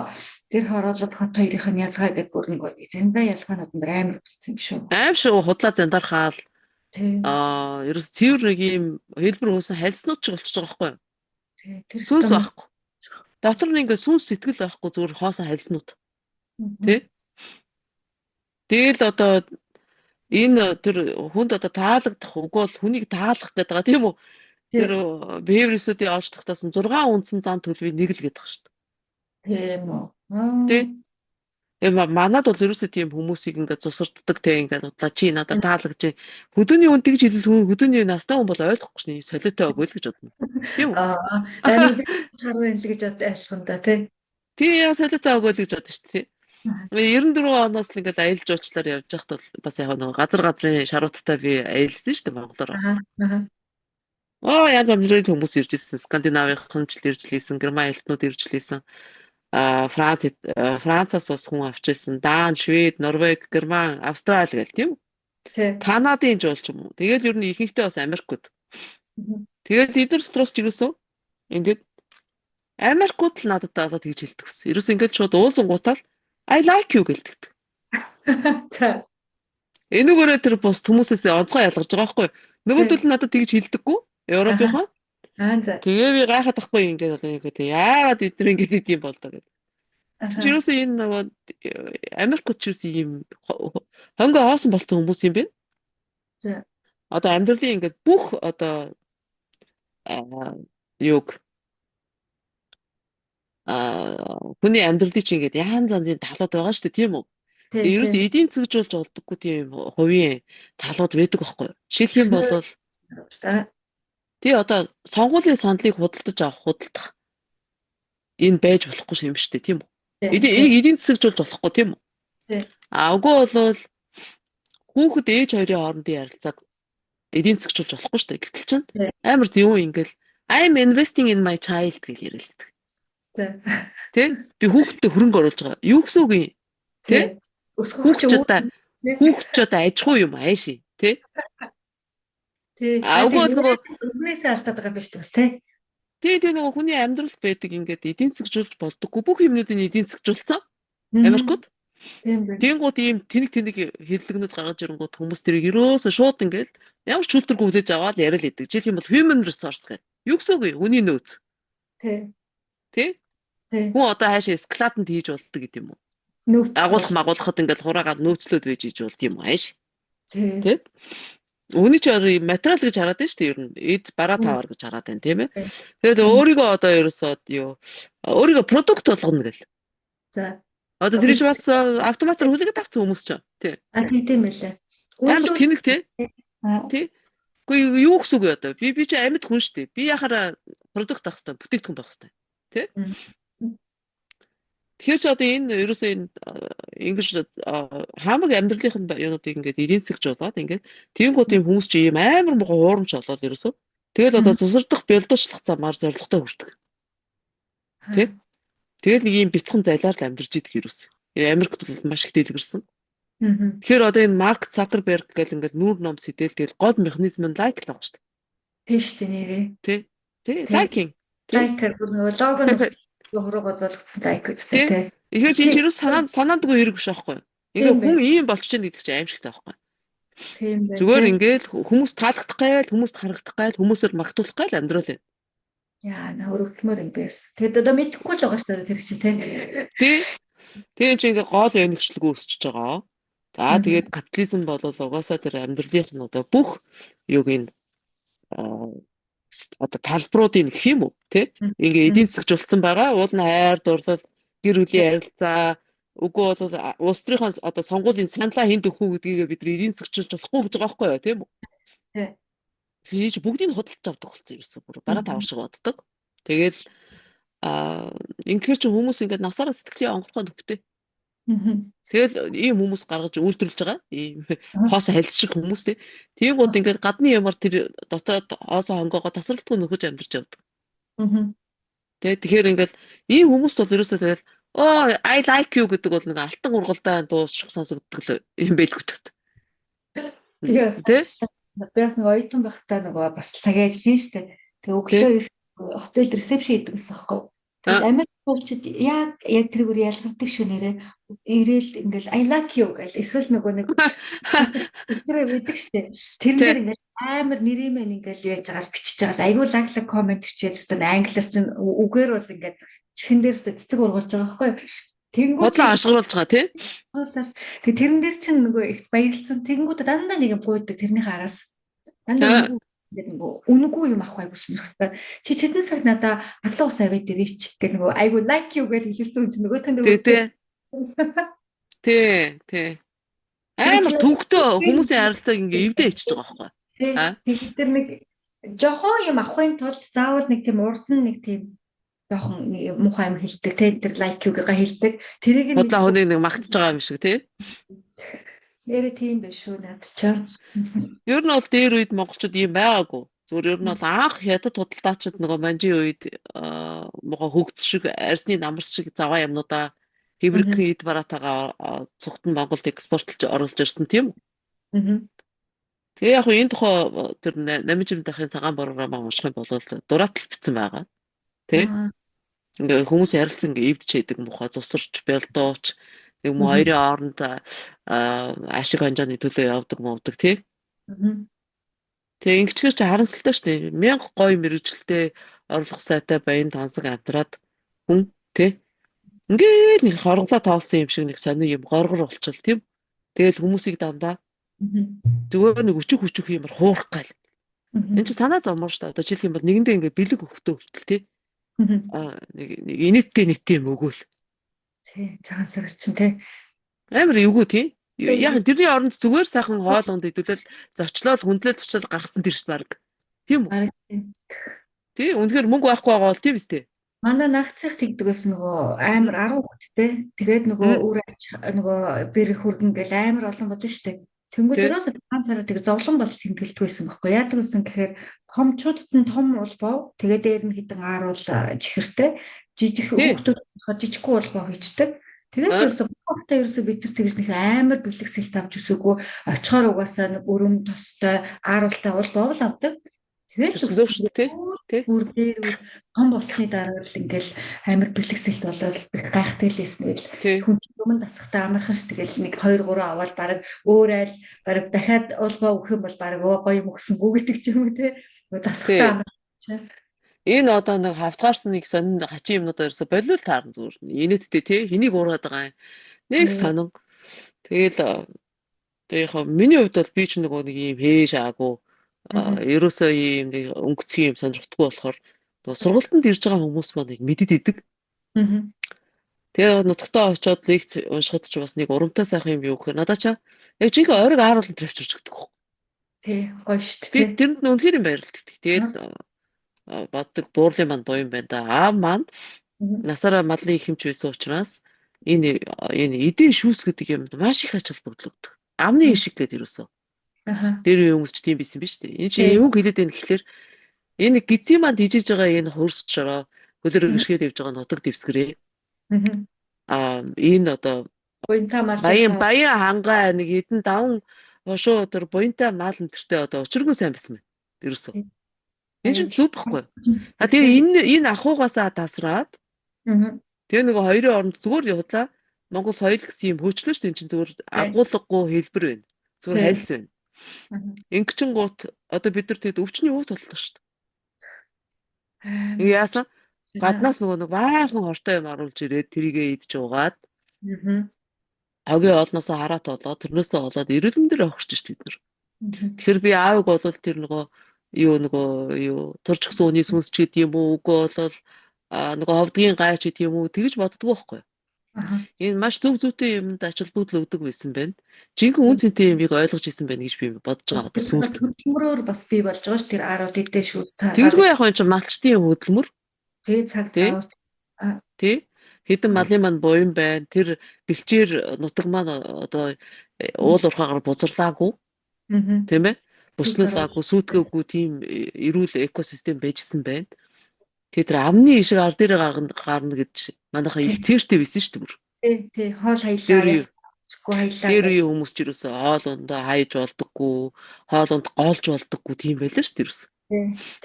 тэр хороолол хот хоёрын ялгаа гэдэг бүр нөгөө зэнда ялгаанууд нь амар өссөн юм шүү. Аим шүү худлаа зандархаал. Ерөөс цэвэр нэг юм хэлбэр хөөсөн хальснууд ч болчихж байгаа байхгүй юу? Тэр сүнс байхгүй. Дотор нь ингээ сүнс сэтгэл байхгүй зүгээр хоосон хальснууд. Тэ? Тэгэл одоо энэ тэр хүнд одоо таалагдах үгүй бол хүнийг таалах гэдэг байгаа тийм үү? Тэр беврисүүдийн олж тогтоосон 6 үндсэн зан төлөвийн нэг л гэдэг шүү дээ. Тийм үү. Тэ? Манад бол ерөөсөө тийм хүмүүсийг ингээд цусарддаг те ингээд удлаа чи надад таалагдж хөдөөний үн тэгж хэлвэл хөдөөний настай хүн бол ойлгохгүй шний солиотой өгөө л гэж бодно. Тийм үү? Нэг чаруу юм л гэж ойлгоно да тий. Тийм солиотой өгөө л гэж бодно шүү дээ. 94 оноос л ингээд аялал жуулчлаар явж байхад бол бас яг нэг газрын шарууттай би аялсан шүү дээ Монголоор. Янз бүрийн хүмүүс ирж ирсэн. Скандинавын ч ирж лээсэн, Герман элтнүүд ирж лээсэн. Францаас бас хүн авчирсан. Дан, Швед, Норвег, Герман, Австрали гэл тийм үү? Канадын жуулч юм уу? Тэгээд ер нь ихэнхдээ бас Америкууд. Тэгээд эдгээр дотроос ч юусэн ингээд Америкууд л надад дагаад тэгж хэлдэг гэсэн. Ерөөс ингээд шууд уулзсан гутаал I like you гэлдэг. За. Энүүгээрээ тэр бус хүмүүсээс онцгой ялгарч байгаа байхгүй юу? Нөгөөдөл нь надад тэгж хэлдэггүй. Европынхаа. За. Тэгээ би гайхаад тахгүй ингээд одоо нэг тийм яагаад эдгээр ингээд идэм болдоо гэдэг. Тэрөөсөө энэ нөгөө Америкч ч юм хонгоо хоосон болсон хүмүүс юм бэ? За. Одоо амьдралын ингээд бүх одоо юг хүний амьдралын чинь ингээд янз янзын талууд байгаа шүү дээ тийм үү? Тэгээ ерөөсөө эдийн засгжуулж болдоггүй тийм хувийн талууд байдаг байхгүй юу? Жишээлх юм бол тий одоо сонгуулийн сандлыг худалдах энэ байж болохгүй юм шүү дээ тийм үү? Эдийн засгжуулж болохгүй тийм үү? Үгүй бол хүүхэд ээж хоёрын хоорондын ярилцааг эдийн засгжуулж болохгүй шүү дээ. Гэтэл чинь амар зөв ингээл I'm investing in my child гэж ярилдаг. Тэ? Би хүүхэдтэй хөрөнгө оруулж байгаа. Юу гэсэн үг юм? Тэ? Хүүхэд аж ахуй юм ааши, тэ? Тий. Өгнөөсөө алдаад байгаа биш үү, тэ? Тэгээ нэг хүний амьдрал байдаг ингээд эдийн засгжуулж болдоггүй. Бүх юмнуудыг эдийн засгжуулсан. Мгм. Америкт. Тийм байна. Тэнгууд ийм тэнэг хэллэгнүүд гаргаж ирэнгууд хүмүүс тэрийг ерөөсөө шууд ингээд ямар ч хүлдэргүй хүлээж аваад яриад идэг. Жишээлх юм бол human resource гэх. Юу гэсэн үг вэ? Хүний нөөц. Тийм. Тий? Тийм. Хүн одоо хаашаа эскалатанд хийж болдог гэдэг юм уу? Нөөц. Агуулхад ингээд хураагаад нөөцлөд байж иж болд юм ааш. Тийм. Тий? Үүний чи материал гэж хараад байна шүү дээ ер нь. Эд бараа таваар гэж хараад байна тийм ээ. Тийм. Тэгээд өөрийгөө одоо ерөөсөө өөрийгөө продукт болгоно гэл. За. Одоо тэр чинь бас автоматар хүлээгээд авсан хүмүүс ч тий. Тийм байлаа. Амар тэнэг тий. Аа. Тий. Үгүй юу гэсэн үг вэ одоо? Би чи амьд хүн шүү дээ. Би яхаараа продукт авах хэрэгтэй, бүтээгдэхүүн байх хэрэгтэй. Тий? Тэгэхээр ч одоо энэ ерөөсөө энэ ингэж хамаг амьдралын юмнуудыг ингээд эдийн засгжуулаад ингээд тиймгүүд юм хүмүүс чи ийм амар муухай хуурамч болоод ерөөсөө тэгэл одоо тусардах бэлдуучлах замаар зорилготой хүрдэг. Тий? Тэгэл нэг ийм бяцхан зайлаар л амьдарч идэг ерөөс. Америкт бол маш их дэлгэрсэн. Тэгэхээр одоо энэ Марк Цукерберг гэл ингээд нүүр ном сэтэл тэгэл гол механизм нь лайк л байгаа шүү дээ. Тийм шүү дээ нэрээ. Тий. Тий, лайкинг. Лайкер нөгөө лого нь хуруугаа золгоцсон лайк үстэй тий. Тэгэхээр чинь ч ерөөс санаандгүй хэрэг биш аахгүй. Ингээ хүн ийм болчихно гэдэг чинь аимшигтай аахгүй. Тийм байна. Зүгээр ингээл хүмүүс таалагдах гайл, хүмүүст харагдах гайл, хүмүүсээр магтуулах гайл амьдрал юм. Яа, хөрөвдмөр юм бэс. Тэгэд одоо мэдэхгүй л байгаа шүү дээ тэр чинь тий. Тэгээ чи ингээ гол эмгчлэг үүсчихэж байгаа. За тэгээд капитализм бол угаасаа тэр амьдралынх нь одоо бүх юуг энэ одоо талбаруудын гэх юм уу тий ингээ эдийн засгжуулсан байгаа. Уул нь хайр дурлал гэр бүлийн харилцаа үгүй бол улс төрийн одоо сонгуулийн саналаа хэн дөхүү гэдгийг бид эдийн засгжуулж болохгүй гэж байгаа байхгүй юу тийм үү? Тий. Чи бүгдийг худалдаж авдаг болсон ерөөсөө бүр бараа тавар шиг боддог. Тэгээд ингэхэр чи хүмүүс ингээ насаараа сэтгэлийн онгорхой нөхтэй. Тэгэл ийм хүмүүс гаргаж үйлдвэрлэж байгаа. Ийм хоос хальс шиг хүмүүс тий. Тэнгууд ингээд гадны ямар тэр дотоод хоосоо хонгоогоо тасралтгүй нөхөж амьдарч явдаг. Тэгэхээр ингээд ийм хүмүүст бол ерөөсөө тэгэл I like you гэдэг бол нэг алтан ургалдаан дуусчих сонсогддог юм байлгүй төгт. Тэгээс бас нэг оюутан байхдаа нөгөө бас цагяаж тийм шүү дээ. Тэг өглөө хотелд ресепшн хийдэг гэсэн хэвхэв. Тэгэл Америк суулчид яг тэр бүр ялгардаг шүү нэрээ. Ирээл ингээл I like you гэл эсвэл нөгөө нэг тэр байдаг шүү дээ. Тэрнээр ингээл амар нэрэмэн ингээл яаж байгаа бичиж байгаа. Айгуу лаглаг комент бичээл хэвээр англиар чинь үгээр бол ингээд чихэн дээрс цэцэг ургуулж байгаа байхгүй юу? Тэнгүүд бодлоо ашиглуулж байгаа тий. Тэг тэрэн дээр чинь нөгөө их баярлцсан. Тэнгүүд дандаа нэг юм гуйдаг тэрнийхээ араас. Дандаа ингээд нөгөө үнэгүй юм авах айгуу сонирхолтой. Чи тэрэн цаг надаа алуу ус аваад ирээч гэх нөгөө айгуу like you гэж хэлсэн үн чинь нөгөө тань нөгөө тий. Амар төвхтөө хүмүүсийн харилцааг ингээ эвдээ ичиж байгаа байхгүй. Тэг тэр нэг жохон юм авахын тулд заавал нэг тийм урд нь нэг тийм жоохон муухай юм хэлдэг тий тэр like you-га хэлдэг. Тэрийг нэг бодлоо хүнийг нэг магтаж байгаа юм шиг тий. Нэрээ тийм биш шүү над чам. Ер нь бол дээр үед монголчууд ийм байгаагүй. Зүгээр ер нь бол анх хятад худалдаачид нөгөө манжийн үед муухай хөгц шиг арсны намарс шиг заваа юмнуудаа хэврэгхэн эд бараатайгаа цугтан Монголд экспортлж оруулж ирсэн тийм үү? Тэгээ яг энэ тухай тэр намжим дахын цагаан програмаа унших юм бол дураатал бичсэн байгаа. Тэ? Ингээ хүмүүсийн харилцаа ингээ эвдэж хийдэг муухай зусарч бэлдууч нэг муу хоёрын хооронд ашиг ханжааны төлөө явдаг мовдөг тий. Тэгээ ингэчгээр чи харамсалтай шүү дээ. 1000 гоё мэрэгчлээ орлого сайтай баян тансаг амтраад хүн тий. Ингээд нэг хорглоо тоолсон юм шиг нэг сони юм горгор болчихвол тийм. Тэгэл хүмүүсийг дандаа зүгээр нэг өчөх юмар хуурах гал. Энд чи санаа зовмоор шүү дээ. Одоо жишээлх юм бол нэгэндээ ингээ бэлэг өгтөө хүртэл тий. Нэг инээдтэй юм өгөөл. Тий, цагаан сар чинь тий. Амар эвгүй тий. Яг тэрний оронд зүгээр сайхан хоолонд идэвлэл зочлол хүндлэл очил гаргасан тэр шүү баг. Тийм үү? Тий, үнэхээр мөнгө байхгүй байгаа бол тийм үстэй. Манай нагцыг тэгдэг бас нөгөө амар 10 хүүхэдтэй. Тэгээд нөгөө нөгөө бэр хөргөн гэл амар олон болж штэ. Тэнгүүд ерөөсөө цагаан сараа тэг зовлон болж тэмдэглэдэг байсан байхгүй. Яадаг гэсэн гэхээр томчуудад нь том улбоо, тэгээд дээр нь хитэн ааруул чихэртэй, жижиг хүүхдүүд жижиггүй улбоо хийчдэг. Тэгээс ерөөсөө биднес тэгж нэг амар бэлгэсэлт авч өсөөгөө очихоор угаасаа нэг өрөм тостой ааруултай улбоо л авдаг. тэгэл Төсөл өссөн шүү дээ. Тэ? бүр дээр том болсны дараа л ингээл амар бэлтгэсэлт болоод гайхдаг л эснэ л Тэ. хүн өмнө дасахтаа амархан ш тэгэл нэг 2 3 аваад баг өөр айл баг дахиад улбаа өгөх юм бол баг гоё юм өгсөн гүгэлдэг ч юм уу те дасахтаа Тэ. амархан. Энэ одоо нэг хавтгаарсан нэг сонин хачин юмнууд ерөөсө болиул таарна зүгээр. Инээдтэй тий. Хэнийг уургаад байгаа юм. Нэг сонин. Тэгэл тэгээ яг миний хувьд бол би ч нэг ийм хээш аагүй ерөөсөө ийм нэг өнгөцгөн юм сонирхдаггүй болохоор нөгөө сургалтанд ирж байгаа хүмүүс маань нэг мэдээд идэг. Тэгээ нутагтаа очиод лекц уншихад ч бас нэг урамтай сайхан юм юу гэхээр надад чаа яг жинхэнэ ойрог ааруулан травчирч өгдөг. Тий, гоё шүү дээ. Би тэрэнд үнэхээр юм баярлагддаг. Тэгээд боддог буурлын маань буян байна да. Аав маань насаараа малын их хэмч байсан учраас энэ эдийн шүүс гэдэг юмд маш их ач холбогдол өгдөг. Амны ишиг гэдэг юусэн. Тэр үеийн хүмүүс ч тийм байсан биз дээ. Энэ чинь юу хэлээд байна гэхэлэр энэ гизээ маань дижиж байгаа энэ хурс чороо хөлөөр гიშгээд явж байгаа нутаг дэвсгэрээ. Энэ одоо баян хангаа нэг хэдэн даван хошуу өдөр буянтай мал энтертэй одоо өчргөө сайн байсан байна. Ерөөсөө. Энэ чинь зүг байхгүй. Тэгээ энэ ахуугаасаа тасраад тэгээ нэг хоёрын оронд зүгээр явуулаа. Монгол соёл гэсэн юм хөөчлөө шүү дээ. Энэ чинь зүгээр агуулгагүй хэлбэр байна. Зүгээр хайлс байна. Ингэчин гут одоо бид нар тэгэд өвчний уут боллоо шүү дээ. Яасан? Гаднаас нөгөө нэг баахан хортой юм оруулж ирээд тэрийгээ идж уугаад хогийн олноосоо хараат болоод тэрнээсээ болоод эрэлэн дээр огчж шүү дээ бид нар. Тэгэхээр би аавыг болвол тэр нөгөө турч гсэн үний сүнс ч гэдэг юм уу үгүй болол нөгөө ховдгийн гайч гэдэг юм уу тэгж боддгоо байхгүй. Энэ маш зөв зүйтэй юмд ач холбогдол өгдөг байсан байна. Жинхэнэ үн цэнтэй юмыг ойлгож ирсэн байна гэж би бодож байгаа одоо сүүлд. Хөдөлмөрөөр бас бий болж байгаа ш тэр арууд эдээ шүүс цаа. Тэгэлгүй яг энэ чинь малчтын хөдөлмөр. Тэг цаг цаа. Тий. Хэдэн малын маань буян байна. Тэр бэлчээр нутаг маань одоо уул уурхаагаар бузарлаагүй. Тийм ээ. Буслуулаагүй, сүйтгээггүй тийм эрүүл экосистем байжсэн байна. Тэгээ тэр амны ишиг ар дээр гарна гэж манайхаа их цээртэй байсан шүү дээ. Тий, хоол хаялаа. Тэр үеийн хүмүүс ч юусоо хоол ундаа хайж болдоггүй, хоол унд голж болдоггүй тийм байлаа шүү дээ.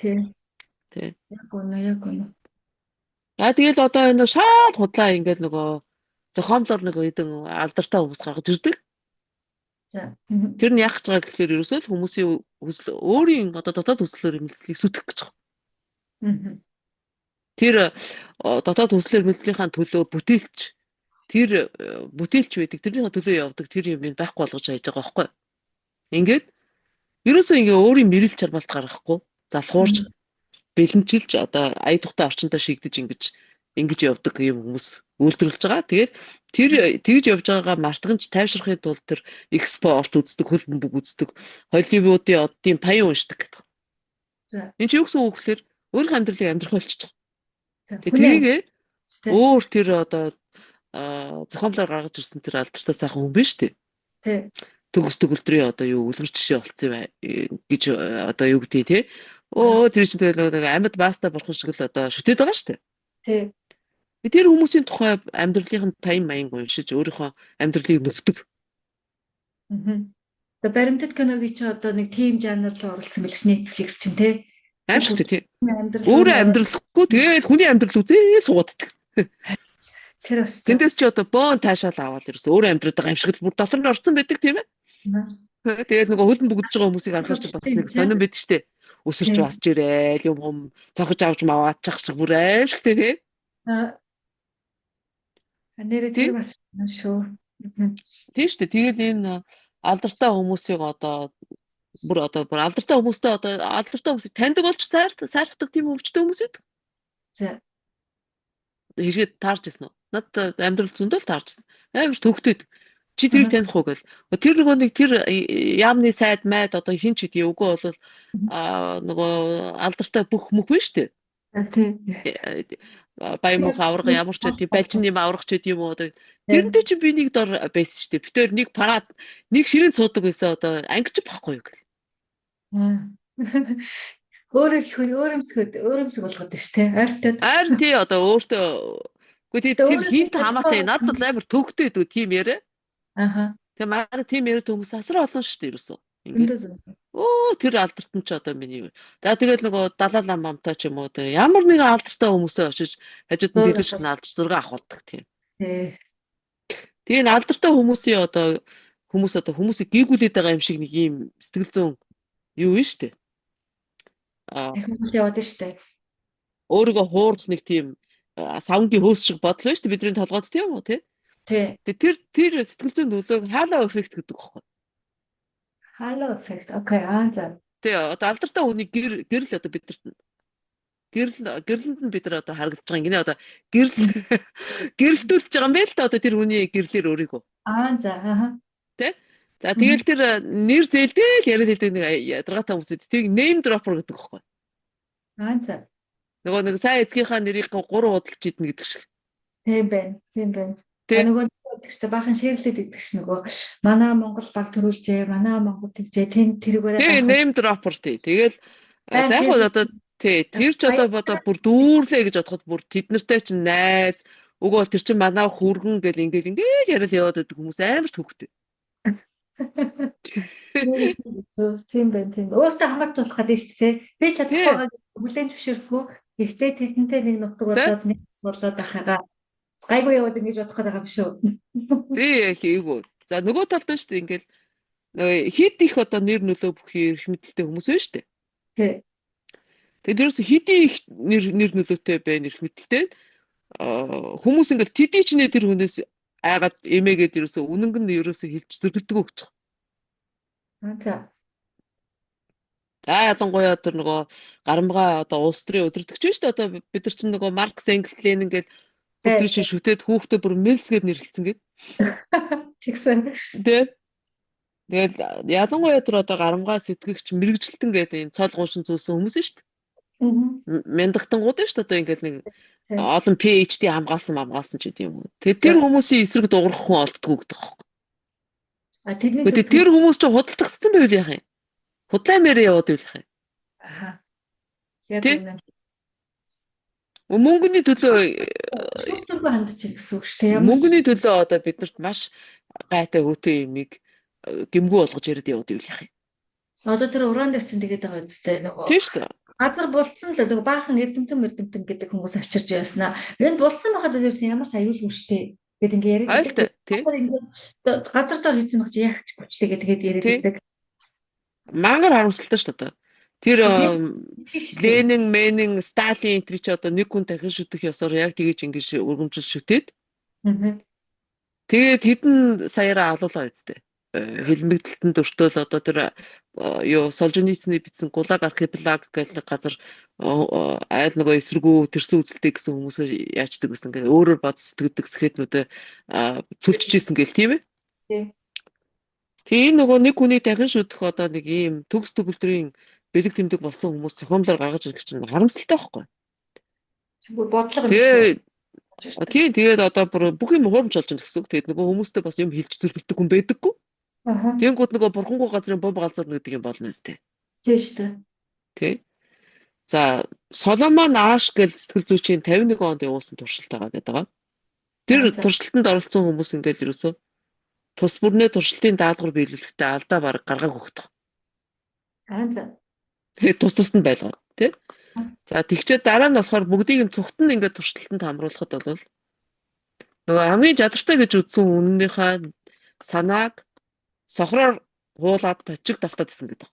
Тий. Яг үнэ. Тэгэл одоо энэ шал худлаа ингээд нөгөө зохиомлоор нэг хэдэн алдартай хүмүүс гаргаж ирдэг. Тэр нь яах гэж байгаа гэхээр ерөөсөө л хүмүүсийн өөрийн одоо дотоод хүслээр эмнэлцлийг сүтгэх гэж байгаа. Тэр дотоод хүслээр эмнэлцлийнхаа төлөө бүтээлч байдаг. Тэрний төлөө явдаг тэр юм байхгүй болгож хайж байгаа байхгүй. Ингээд ерөөсөө ингээ өөрийн мэрэл чармалт гаргахгүй залхуурч бэлэмчилж одоо ая тухтай орчинтой шигдэж ингэж явдаг юм хүмүүс үйлдвэрлэж байгаа. Тэгээд тэр тэгж явж байгаагаа мартагч тайвшрахын тулд тэр экспорт үздэг, хөл бөмбөг үздэг, Холливуудын оддын паян уншдаг гэдэг. Энэ чи юу гэсэн үг гэхээр өөрийнхөө амьдралыг амьдрах болчихж байгаа. Тэгээд өөр тэр одоо зохиомлоор гаргаж ирсэн тэр алдартай сайхан хүн биш үү? Тий. Төгс төгөлдрийн одоо юу үлгэр жишээ болцсон юм гэж одоо юу гэдэг тий. Тэр чинь тэгэл нэг амьд баста бурхан шиг л одоо шүтээд байгаа шүү дээ. Тий. Тэр хүмүүсийн тухай амьдралын паян маян уншиж өөрийнхөө амьдралыг нөхдөг. Тэгээ баримтат киногийн чи одоо нэг team жанр руу оролцсон мэлч Netflix чинь тий. Аимшигтэй тий. Өөрөө амьдралахгүй тэгээд хүний амьдрал үзээ сууддаг. Тэр бас тэндээс чи одоо боон таашаал аваад ерөөс өөрөө амьдраад байгаа юм шиг л бүр дотор нь орцсон байдаг тийм ээ. Тэгээд нөгөө хөлн бүгдж байгаа хүмүүсийг анзаарч бас нэг сонирн байд штэ. Өсөрч басж ирээл юм цохож авч маваачих шиг бүр аимшигтэй тий. Нэрээ тэр бас шүү. Тийм шүү дээ. Тэгэл энэ алдартай хүмүүсийг одоо бүр алдартай хүмүүстэй одоо алдартай хүмүүсийг таньдаг болж сайрхдаг тийм өвчтөе хүмүүс үү? За. Хэрэг таарч ирсэн үү? Надад амьдрал зөндөл таарч ирсэн. Амар төгтөөд. Чи тэрийг таних уу гэл. Тэр нэг тэр яамны сайд майд одоо хин ч гэдэг үгүй бол нөгөө алдартай бүх мөх биш үү? Тийм. Баян мөх авраг ямар ч үгүй балжин юм аврагч гэдэг юм уу. Тэрнтэй чи би нэг дор байсан шүү дээ. Битээр нэг парад нэг ширээн цуудаг байсан одоо ангич байхгүй юу гэл. Өөрөмсг болгоод шүү дээ. Ойртоод. Харин тий одоо өөртөө үгүй тэр хинт хамаатай надад амар төгтөө дүү тийм яриа. Тэгээ манай тийм яриад хүмүүс асар олон шүү дээ ерөөсөө. Тэр алдарт нь ч одоо миний. За тэгэл нөгөө Далай Ламамтай ч юм уу тэг ямар нэгэн алдартай хүмүүсээ очиж хажууд нь дэлгэр шиг алдар зураг авахдаг тийм. Тэгээ алдартай хүмүүсийн одоо хүмүүсийг гийгүүлээд байгаа юм шиг нэг ийм сэтгэл зүйн юу вэ штэ. Хүмүүс яваад штэ. Өөрийгөө хуурал нэг тийм савнгийн хөөс шиг бодол байна штэ бидний толгойд тийм үү тий. Тэр сэтгэл зүйн нөлөөг halo effect гэдэг байхгүй. Halo effect. Окей, за. Тэгээ одоо алдартай хүний гэрэл одоо бидэрт гэрлэнд нь бид нар одоо харагдаж байгаа юм гинэ одоо гэрэлтүүлж байгаа юм бэ л та одоо тэр хүний гэрлэр өөрийгөө. За. Тэ? За тэгэл тэр нэр зээлдэл яриад байдаг нэг ядаргаатай хүмүүсэд тэрийг name dropper гэдэг байхгүй. За. Нөгөө нэг сайн эцгийнхаа нэрийг 3 удалж идэнэ гэдэг шиг. Тийм байна. Нөгөө гэхдээ баахан ширлээд идэх ш нөгөө манай Монгол баг төрүүлжээ, манай Монгол тэгжээ, тэрүүгээрээ тийм name dropper тий. Тэгэл за яг одоо тий тэр ч одоо бүр дүүрлээ гэж бодоход бүр тэднэртэй ч найз өгөө тэр чин манай хүргэн гэл ингээд яриад яваад байдаг хүмүүс амар төвхтэй. Тийм байна. Өөртөө хамгаалж болох гэдэг шүү дээ. Би чадахгүй байгаа бүлээн зөвшөөрөхгүй. Гэхдээ тэдэнтэй нэг нутаг болоод нэг сурлаад ахагаа гайгүй яваад ингэж бодох гэдэг юм шүү. Тий хийгүү. За нөгөө талд нь шүү дээ ингээл хит их одоо нэр нөлөө бүхий эрх мэдэлтэй хүмүүс байна шүү дээ. Тий. Тэгээд ерөөсө хидийн их нэр нөлөөтэй байна эрх мэдэлтэй. Хүмүүс ингээл тэдий чинээ тэр хүнээс айгаад эмээгээд ерөөсө үнэнг нь ерөөсө хэлж зөргөлдөг өгч байгаа. Ялангуяа тэр нөгөө гарамгаа одоо улс төрийн удирдагч шүү дээ одоо бид нар чинь нөгөө Маркс Энгельс Ленин ингээл бүгд чинь шүтээд хүүхдээ бүр Мэлсгээд нэрлэлсэн гээд. Тэгсэн. Тэгээд ялангуяа тэр одоо гарамгаа сэтгэгч мэрэгжилтэн гэдэг энэ цол гуушин зүйлсэн хүмүүс шүү дээ. Мяндагтангууд шүү дээ одоо ингээл нэг олон PhD хамгаалсан ч гэдэг юм уу. Тэгээд тэр хүмүүсийн эсрэг дуурах хүн олддгүй гэдэг байна. Тэр хүмүүс ч худалдагдсан байвал яах юм? Худлаа мэрээ яваад байх юм. Яг үнэ. Мөнгөний төлөө шүүртөргөө хандж ирэх гэсэн үг шүү дээ. Мөнгөний төлөө одоо биднэрт маш гайтай хөтөө юмыг гэмгүү болгож яриад яваад байх юм. Одоо тэр уран дээр чинь тэгээд байгаа үстэй нөгөө. Тийм шүү дээ. Газар булцсан л нөгөө баахан эрдэмтэн гэдэг хүмүүс авчирч байснаа. Энд булцсан байхад ерөөсөн ямар ч аюулгүй шүү дээ. Гэт ингээ яриад. Газар доор хийсэн байх чи яах ч гүчтэйгээ тэгээд яриад байдаг. Мангар харамсалтай шүү дээ. Тэр Ленин, Мэнин, Сталин энэ ч одоо нэг хүн дахин шүтэх ёсоор яг тэгэж ингэж өргөмжлөл шүтээд. Тэгээд хэдэн саяараа алуулаа үсттэй. Хэлмэгдэлтэнд өртөөл одоо тэр Солженицны бичсэн Гулаг архипелаг гэх нэг газар айл нөгөө эсэргүү тэрсэн үзэлтэй гэсэн хүмүүсээ яачдаг гэсэн. Ингээ өөрөөр бод сэтгэдэг сэхэтнүүдээ цөлчижсэн гэл тийм ээ. Тийм нөгөө нэг хүний дахин шүтэх одоо нэг ийм төгс төгөлдрийн бэлэг тэмдэг болсон хүмүүс зохиомлоор гаргаж ирэх чинь харамсалтай байхгүй. Зүгээр бодлого юм шүү. Тэгээд одоо бүх юм хуурамч болж байгаа гэсэн үг. Тэгээд нөгөө хүмүүстэй бас юм хэлж зөргөлдөг хүн байдаггүй. Тэнгүүд нөгөө бурхангүй газрын бомб галзуурна гэдэг юм болно зү. Тийм шүү. Тий. За Соломон Ааш гэл сэтгэл зүйчийн 51 онд явуулсан туршилт байгаа гэдэг. Тэр туршилтанд оролцсон хүмүүс ингээд ерөөсөө тус бүрнээ туршилтын даалгавар биелүүлэхдээ алдаа бараг гаргааг өгдөг. За. Тэгээд тус нь байлгаа тий. За тэгчээ дараа нь болохоор бүгдийг нь цугтан ингээд туршилтанд хамруулахад бол нөгөө хамгийн чадртай гэж үзсэн үнэнийхээ санааг сохроор хуулаад точиг давтаад исэн гэдэг.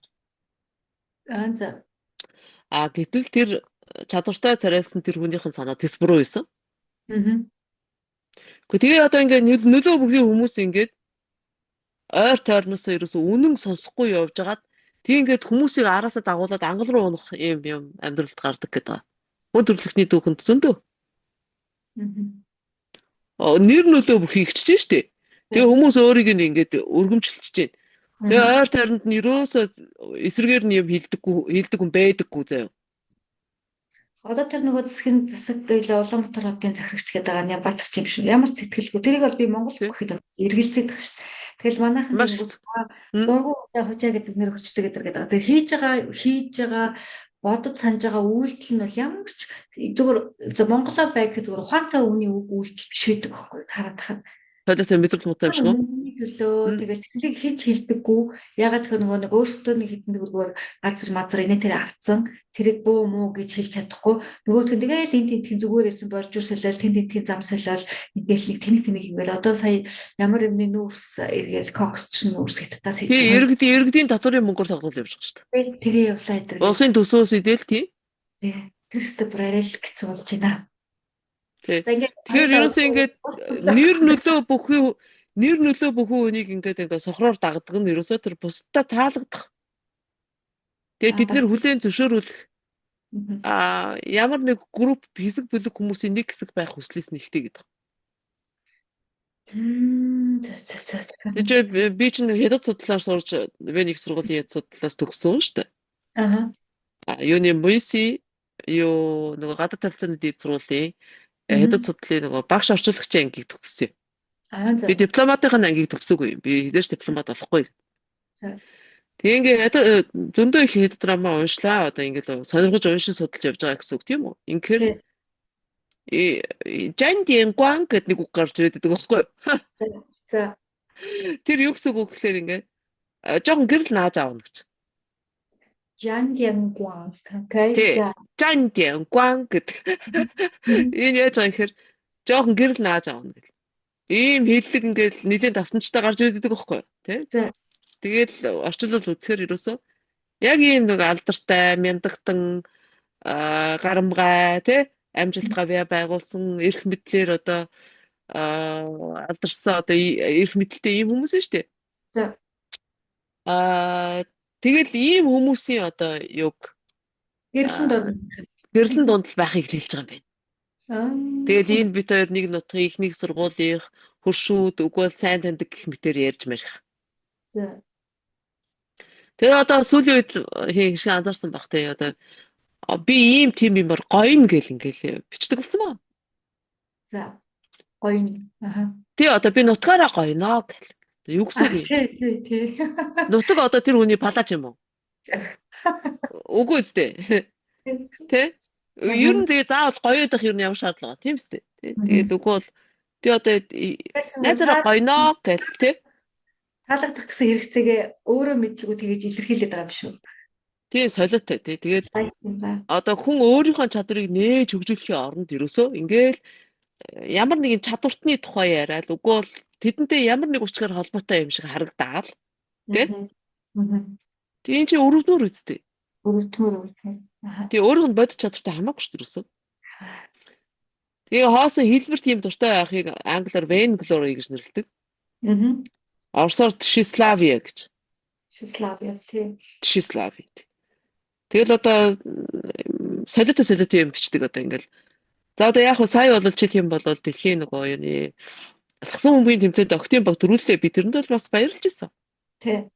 За. Гэтэл тэр чадвартай царайлсан тэр хүнийхэн санаа тэс буруу байсан. Тэгээ одоо ингээд нөлөө бүхий хүмүүс ингээд ойр тойрноосоо ерөөсөө үнэн сонсохгүй явж хагаад тийм ингээд хүмүүсийг араасаа дагуулад ангал руу унах юм амьдралд гардаг гэдэг. Хүн төрөлхтний дүүхэнд зөндөө. Нэр нөлөө бүхий ихчж штэ. Тэгээ хүмүүс өөрийг нь ингээд өргөмжлөж чинь. Тэгээ ойр тойронд нь ерөөсөө эсрэгээр нь юм хэлдэг хүн байдаггүй заяа. Одоо тэр нөгөө засгийн засаг дэглээ Улаанбаатар хотын захирагч гэдэг байгаа нь Батарч юм шүү. Ямар ч сэтгэлгүй. Тэрийг бол би Монгол гэхэд эргэлзээд байгаа шүү. Тэгэл манайхан дургу хожаа гэдэг нэр өчтөг гэдэг. Тэр хийж байгаа бодод санаж байгаа үйлдэл нь бол ямар ч зүгээр Монголоо байг зүгээр ухаантай үний үг үйлдэл биш байдаг байхгүй хараад тахад. Тодорхой мэдрэл муутай юм шиг үү? төлөө тэгэл хэлийг хийж хэлдэггүй. Ягаад гэхээр нэг өөрсдөө нэг хэдэн дөрвөр газар мазар инээ тэр авцсан. Тэрийг буу муу гэж хэлж чадахгүй. Нөгөөх нь тэгэл энэ тентхийн зүгээрээсэн борж үрсэлэл тэн тентхийн зам солиол ингээл нэг тэнэг ингээл одоо сая ямар юмны нүүрс эргээл кокс ч нүүрс хиттаас тий иргэдийн татварын мөнгөөр тоглол явж байгаа шүү дээ. тэгээ явлаа эдэр. Улсын төсөөс идэл тий. Тэр өстө бүр арай л хэцүү болж байна. Тэгэхээр ерөөсөө ингээд нэр нөлөө бүхэн үнийг ингээд сохроор дагдаг нь ерөөсөө тэр бусдад таалагдах. Тэгээд бид нэр хүлээн зөвшөөрүүлэх ямар нэг групп хэсэг бүлэг хүмүүсийн нэг хэсэг байх хүслээс нэгтэй гэдэг. Би чинь хятад судлаар сурж Веник сургуулийн судлаас төгссөн шүү дээ. Юуны Муйси юу нөгөө гадаад талцааны дэд сургуулийн хятад судлалын нөгөө багш орчуулагчийн ангийг төгссөн. Би дипломатын ангийг төгсөөгүй. Би хизээш дипломат болохгүй. Тэгээ ингээд зөндөө их хятад драма уншлаа. Одоо ингээд сонирхож уншин судалж явж байгаа гэсэн үг тийм үү? Инхээр Жандиан Гуан гэдэг нэг үг гарч ирээд байдаг байхгүй юу? За. Тэр юу гэсэн үг гэхээр ингээд жоохон гэрэл нааж аавна гэж. Жандиан Гуан. Окей. Жандиан Гуан гэдэг. Энэ яаж байгаа гэхээр жоохон гэрэл нааж аавна гэх. Ийм хэллэг ингээд нэлээд давтамжтай гарч ирээд байдаг байхгүй юу? Тэ? Тэгэл орчуулбал үзэхээр ерөөсөө яг ийм нэг алдартай, мяндагтан гарамгай тий амжилтгаа байгуулсан эрх мэдлэр одоо алдарсан одоо эрх мэдэлтэй ийм хүмүүс шүү дээ. За. Тэгэл ийм хүмүүсийн одоо юг гэрлэн дунд байхыг хэлж байгаа юм байна. Тэгэл энэ бит хоёр нэг нутгийн ихнийг сургуулийнх хөршүүд өгөөл сайн таньдаг гэх мэтээр ярьж марих. За. Тэр одоо сүүлийн үед хийх шиг анзаарсан баг тий одоо би ийм тийм юмар гоён гэл ингээл бичдэг болсон ба. За. Гоён. Тий одоо би нутгаараа гоёноо гэл. Юу гэсэн үг вэ? Тий. Нутаг одоо тэр хүний палаж юм уу? Үгүй үстэй. Тэ? Ер нь тэгээ заавал гоё дах ер нь ямар шаардлага тийм үстэй. Тэгээд үгүй бол би одоо найзараа гоёноо гэл тий. Таалагдах гэсэн хэрэгцээгээ өөрөө мэдлгүй тэгэж илэрхийлээд байгаа юм шүү. Тийм солиотой тий. Тэгээд одоо хүн өөрийнхөө чадрыг нээж хөгжүүлэхийн оронд ерөөсөө ингээл ямар нэгэн чадвартны тухай яриад үгүй бол тэдэнтэй ямар нэг учраар холбоотой юм шиг харагдаад тий. Тийм чи өрөвдмөр үстэй. Өрөвдмөр. Тий өөрөөр нь бодит чадвартай хамаагүй шүү дээ. Тэгээ хоосон хэлбэр тийм дуртай байхыг англиар vainglory гэж нэрлэдэг. Оросоор tщеславие гэж. Tщеславие тий. Tщеславие. Тэгэл одоо солиотой юм бичдэг одоо ингээл. За одоо яг хөө сая бол жишээ юм бол дэлхийн нөгөө юуны асгасан хүмүүсийн тэмцээнд октябрь баг төрүүллээ би тэрэнд бол бас баярлж ирсэн. Тий.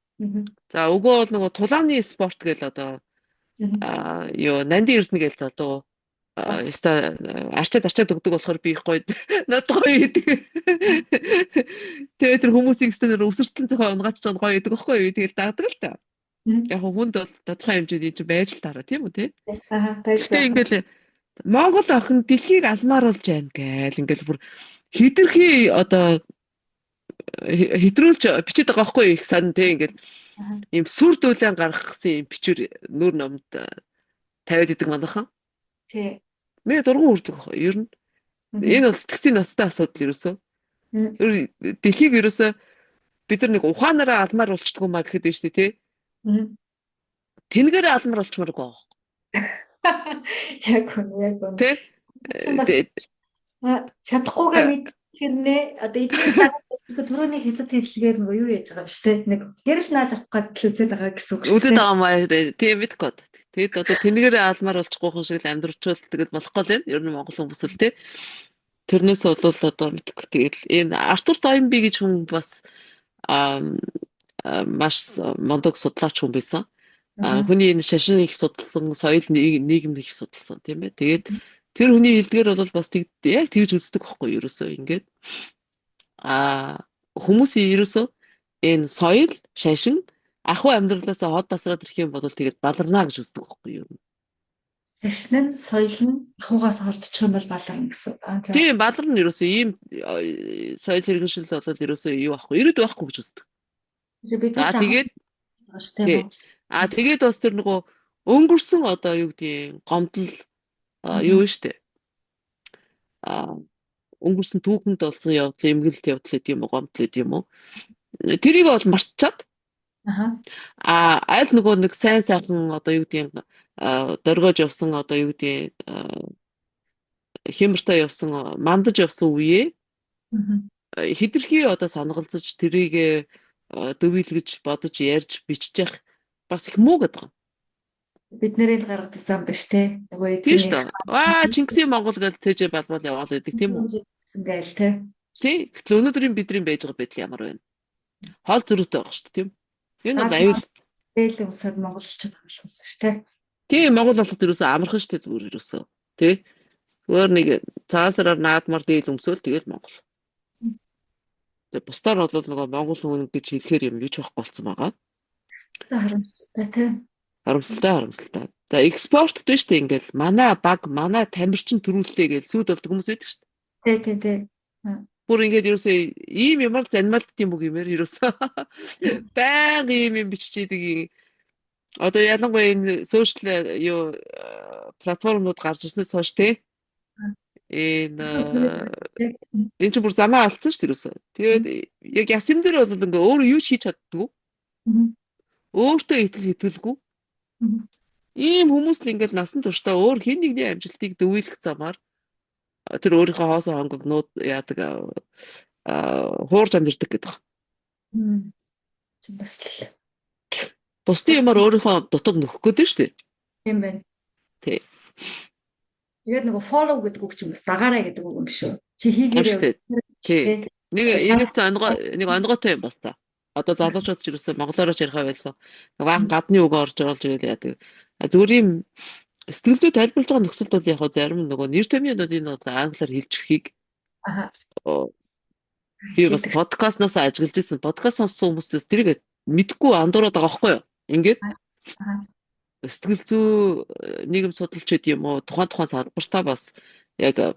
За өгөө бол нөгөө тулааны спорт гэл одоо юу Нанди Эрдэнэ гээл залуу арчаад өгдөг болохоор би их гоё надад гоё гэдэг. Тэгээ тэр хүмүүсийн стенээр өсөртлөн зохион унгаач байгаа гоё гэдэг байхгүй юу? Тэгэл дагдаг л та. Яг хүнд бол тодорхой хэмжээний чинь байж л таараа тийм үү те? Тэгээ ингээл Монгол охин дэлхийг алмааруулж байна гээл ингээл бүр хитрхи одоо хэдрүүлж бичээд байгаа байхгүй их сан те ингээл ийм сүр дүүлэн гаргах гэсэн юм бичвэр нүр номд тавиад идэг манайхан. Тий. Мэ дургуун үрдэг байхгүй ер нь. Энэ бол сэтгцийн ноцтой асуудал ерөөсөө. Дэлхийг ерөөсөө бид нар нэг ухаанаараа алмаар болчдгоо маа гэхэд байна шүү дээ тий. Тэнгэрээ алмаар болчмааргүй байгаа. Яг үнэ. Тий. Чадахгүйгээ мэдэрнэ. Одоо эдгээр дараа түрүүний хятад хэллэгээр нөгөө юу яаж байгаа юм шүү дээ. Нэг гэрэл нааж авах гэж үзээд байгаа гэсэн үг шүү дээ. Үзээд байгаа маа тийм мэдгүй. Тэгэд одоо тэнгэрээ алмаар болчихгүйхэн шиг л амьдруулчихвал тэгээд болохгүй л энэ. Ер нь монгол хүмүүс л тий. Тэрнээс бол одоо мэдгүй. Тэгээд энэ Артур Зоимби гэж хүн бас маш мондог судлаач хүн байсан. Хүний энэ шашин их судалсан, соёл нийгэм их судалсан тийм ээ. Тэгээд тэр хүний хэлдгээр бол бас яг тэгж үздэг байхгүй ерөөсөө ингээд хүмүүсийн ерөөсөө энэ соёл, шашин ахуй амьдралаас хот тасраад ирэх юм бол тэгээд баларна гэж үздэг байхгүй юу. Fashion нь соёл нь ахуйгаас ордчих юм бол баларна гэсэн. За. Тийм балар нь ерөөсөө ийм соёл хэрэгжил болоод ерөөсөө юу байхгүй, ирээд байхгүй гэж үздэг. Бид За нар тэгээд ч тийм үү. тэгээд бас тэр нөгөө өнгөрсөн одоо юу гэдгийг гомдол юу вэ штэ. Өнгөрсөн түүхэнд болсон явдал, эмгэлт явдал гэдэг юм уу, гомдол гэдэг юм уу. Тэрийг бол мартчихад аль нөгөө нэг сайн сайхан одоо юу гэдгийг дөргиж явсан одоо юу гэдгийг хямртай явсан мандаж явсан үеэ хитрхи одоо санагалзаж тэрийг дөвийлгэж бодож ярьж бичиж явах бас их муу гэдэг юм. Бид нэрийг гаргадаг зам биш те. Нөгөө тийм шүү дээ. Чингисийн Монгол гэж цээжээ балбал яваал гэдэг тийм үү? Гээл те. Тий. Гэтэл өнөөдрийн бидний байж байгаа байдал ямар байна? Хоол зөрүүтэй байгаа шүү дээ, тийм. Энэ бол аюул. Дээл өмсөд монголчууд амлсан шүү дээ. Тийм, Монгол болоход ерөөсөө амархан шүү дээ зүгээр ерөөсөө. Тий. Зүгээр нэг цаасараар наадмар дээл өмсөөл тэгээд Монгол. Тэгээд бусдаар бол нөгөө монгол хүн гэж хэлэхээр юм юу ч байхгүй болсон байгаа. Харамсалтай тий. Харамсалтай. За экспорт гэдэг шүү дээ ингээл манай баг, манай тамирчин төрүүлээ гэж сүйд болдог хүмүүс байдаг шүү дээ. Тий. Бүр ингээд ерөөсөө ийм ямар занималт юм уу гэмээр ерөөсөө баян ийм биччихийдэг. Одоо ялангуяа энэ сошиал юу платформуд гарч ирснээс хойш тий. Энэ чинь бүр замаа алдсан шүү дээ ерөөсөө. Тэгээд яг ясэм дээр бол ингээ өөрөө юу ч хийж чаддгүй. Өөртөө итгэлгүй. Ийм хүмүүс л ингээд насан туршдаа өөр хэн нэгний амжилтыг дөвөөлөх замаар тэр өөрийнхөө хоосоо хонгог нууд яадаг хуурж амьдэрдэг гэдэг. Бас л. Бусдын юмар өөрийнхөө дутаг нөхөх гэдэг шүү дээ. Тийм байна. Тий. Тэгээд нөгөө follow гэдэг үг чинь бас дагаарай гэдэг үг юм шүү. Чи хийгээрээ. Тий. Нэг онгойтой юм бол та. Одоо залуучууд ч юусэн монголоор ярихаа байлсан. Баахан гадны үг орж ирэл яадаг. Зүгээр юм сэтгэл зүй тайлбарлаж байгаа нөхцөлд бол яг зарим нөгөө нэр томьёонуудын англиар хэлж өгөхийг би бас подкастнаас ажиглаж ирсэн. Подкаст сонссон хүмүүстээс тэрийг мэдгүй андуураад байгаа байхгүй юу? Ингээд сэтгэл зүй нийгэм судлалчид юм уу тухайн салбартаа бас яг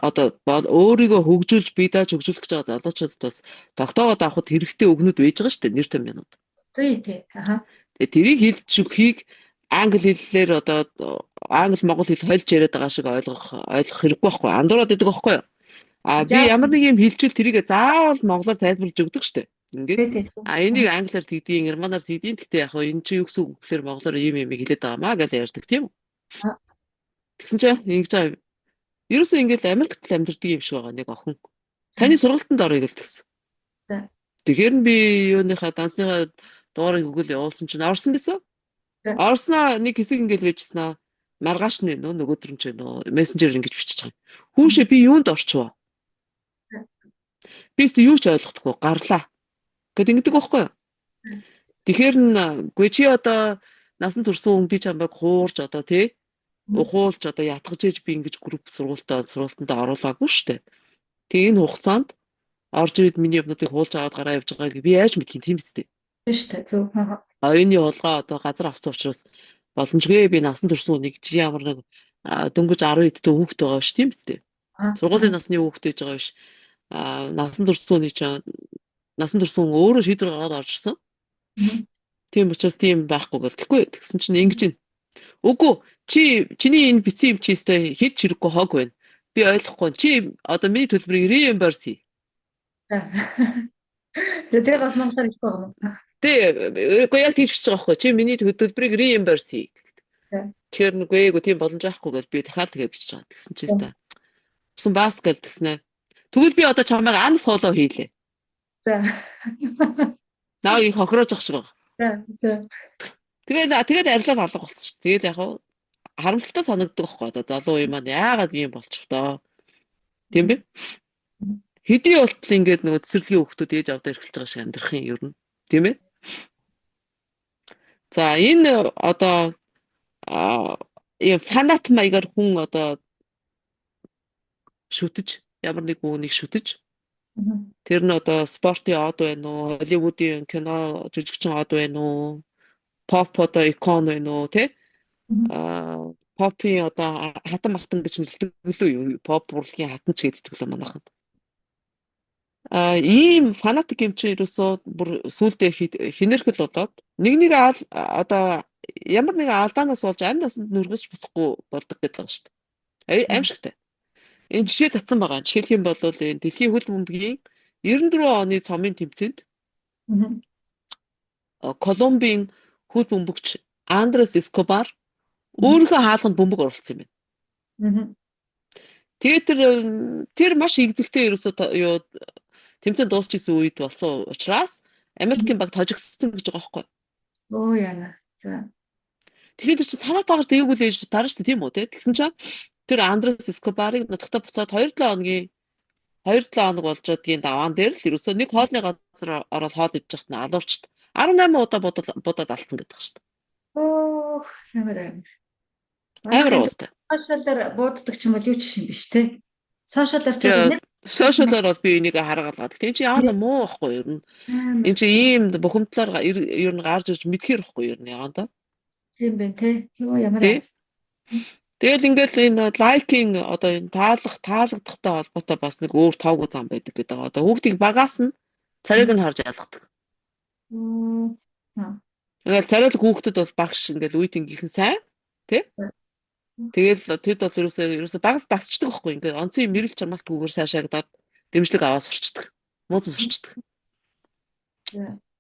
одоо өөрийгөө хөгжүүлж бие дааж хөгжүүлэх гэж байгаа залуучуудад бас тогтоогоод авахд хэрэгтэй өгнүүд байж байгаа шүү дээ нэр томьёонууд. Тий. Тэгээ тэрийг хэлж өгөхийг англи хэллээр одоо англи монгол хэл хойлж яриад байгаа шиг ойлгох хэрэггүй байхгүй андуураад идэг байхгүй юу? Би ямар нэг юм хэлчихвэл тэрийг заавал монголоор тайлбарлаж өгдөг шүү дээ. Ингээд энийг англиар тэгдэе, германаар тэгдэе. Гэхдээ яг энэ чи юу гэсэн үг гэхээр монголоор юм хэлээд байгаамаа гэж ярьдаг тийм үү? Тэгсэн чинь ингэж байгаа. Ерөөсөө ингээд Америкт л амьдардаг юм шиг байгаа нэг охин. Таны сургалтанд орё гэлтгсэн. Тэгэхээр нь би юуныхаа дансныхаа дугаарыг өгөөл явуулсан чинь орсон гэсэн. Орсноо нэг хэсэг ингээд байжсэн аа. Маргааш нөгөөдөр нь ч мессенжер ингэж бичиж байгаа. Хүүшээ би юунд орчихвоо? Би ч юу ч ойлгохгүй гарлаа. Гэт ингэдэг байхгүй юу? Тэгэхээр гүй чи одоо насан турсан хүн би чамайг хуурж одоо тий ухуулж одоо ятгаж ээж би ингэж групп сургуультанд оруулаагүй шүү дээ. Тэгээ энэ хугацаанд орж ирээд миний юмнуудыг хуулж аваад гараа явж байгааг би яаж мэдхийн тийм биз дээ. Тийм шүү дээ. Зөв. Оюуны хулгай одоо газар авсан учраас боломжгүй би насан турсан хүнийг чи ямар нэг дөнгөж 10 эдтэй хүүхэд байгаа ш тийм биз дээ. Сургуулийн насны хүүхэд байж байгаа биш. Насан турсан өөрөө шийдвэр гаргаад орж ирсэн. Тийм учраас тийм байхгүй гэл. Тэгэхгүй тэгсэн чинь ингэж байна. Үгүй чиний энэ бицэн юм чи өстэй хэд чирэггүй хог байна. Би ойлгохгүй. Чи одоо миний төлбөрийг reimburse. Тэр бас монголоор хэлэх байгаа юм. Үгүй яг тийч гэж байгаа байхгүй. Чи миний төлбөрийг reimburse. Тэгэхээр нүгөө тийм боломж байхгүй гэж би дахиад тэгээ бичиж байгаа. Тэгсэн чи өстэй. Усан бас гэл тэгснэ. Тэгвэл би одоо чамайг unfollow хийлээ. За. Наа их хохироож ах шиг байгаа. За. Тэгээд арилал алга болсон шүү. Тэгээд яг харамсалтай санагддаг байхгүй одоо залуу юм маань яагаад ийм болчих тоо. Тийм бэ? Хэдий болтол ингээд нөгөө цэцэрлэгийн хүүхдүүд ээж авдаа эрхэлж байгаа шиг амьдрах юм ер нь. Тийм ээ? За энэ одоо фанат маягаар хүн одоо шүтэж ямар нэг үүнийг шүтэж тэр нь одоо спортын од байна уу, Холливуудын кино жүжигчин од байна уу, pop одоо икон байна уу, тэ? попын одоо хатан махтан гэж нэлдэг лөө pop урлагийн хатан ч гэдэг лөө манайхан. Ийм фанатик юм чи ерөөсөө бүр сүултээ хинэрхэл болоод нэг одоо ямар нэгэн алдаанаас болж амь насанд нүргэж босхгүй болдог гэдэг байгаа шүү дээ. Аимшигтай. Энэ жишээ татсан байгаа. Жишээлх юм бол энэ дэлхийн хөл бөмбөгийн 94 оны цомын тэмцээнд Колумбийн хөл бөмбөгч Андрес Эскобар өөрийнхөө хаалганд бөмбөг оруулсан юм байна. Тэгээд тэр маш игзэгтэй ерөөсөө юу тэмцээн дуусчихсан үед болсон учраас Америкийн баг тожигдсон гэж байгаа байхгүй. Оо яна. За. Тэгэхээр чи санаа таагаар дээгүүл ээж дараа шүү дээ тийм үү те. Тэгсэн чинь тэр Андрес Эскобарыг нутагтаа буцаад 2-7 хоног болж одгийн даваан дээр л ерөөсөө нэг хоолны газар ороод хоол идэж байхад нь алуурчд 18 удаа будаад алдсан гэдэг шүү дээ. Оо ямар Амар уустай. Сошиалаар бууддаг ч юм бол юу ч юм биш те. Сошиалаар ч нэг сошиалаар бол би энийг харгалгаад. Тэгин чи яана муу байхгүй юу? Энд чи ийм бухимдлаар ер нь гарч ирж мэдхээр байхгүй юу яана да. Тийм байна те. Юу ямар Тэгээд ингээд энэ лайкинг одоо энэ таалагдахтай холбоотой бас нэг өөр тоогүй зам байдаг гэдэг. Одоо хүүхдийг багаас нь царайг нь харж ялгадаг. Ингээд царайлаг хүүхдэд бол багш ингээд үеийнхийнхэн сайн тий? Тэгэл тэд бол ерөөсөө багаас дасчдаг байхгүй ингээд онцгийн мэрэл чармаалтгүйгээр сайшаагдаад дэмжлэг аваад сурчдаг. Мууцсан сурчдаг.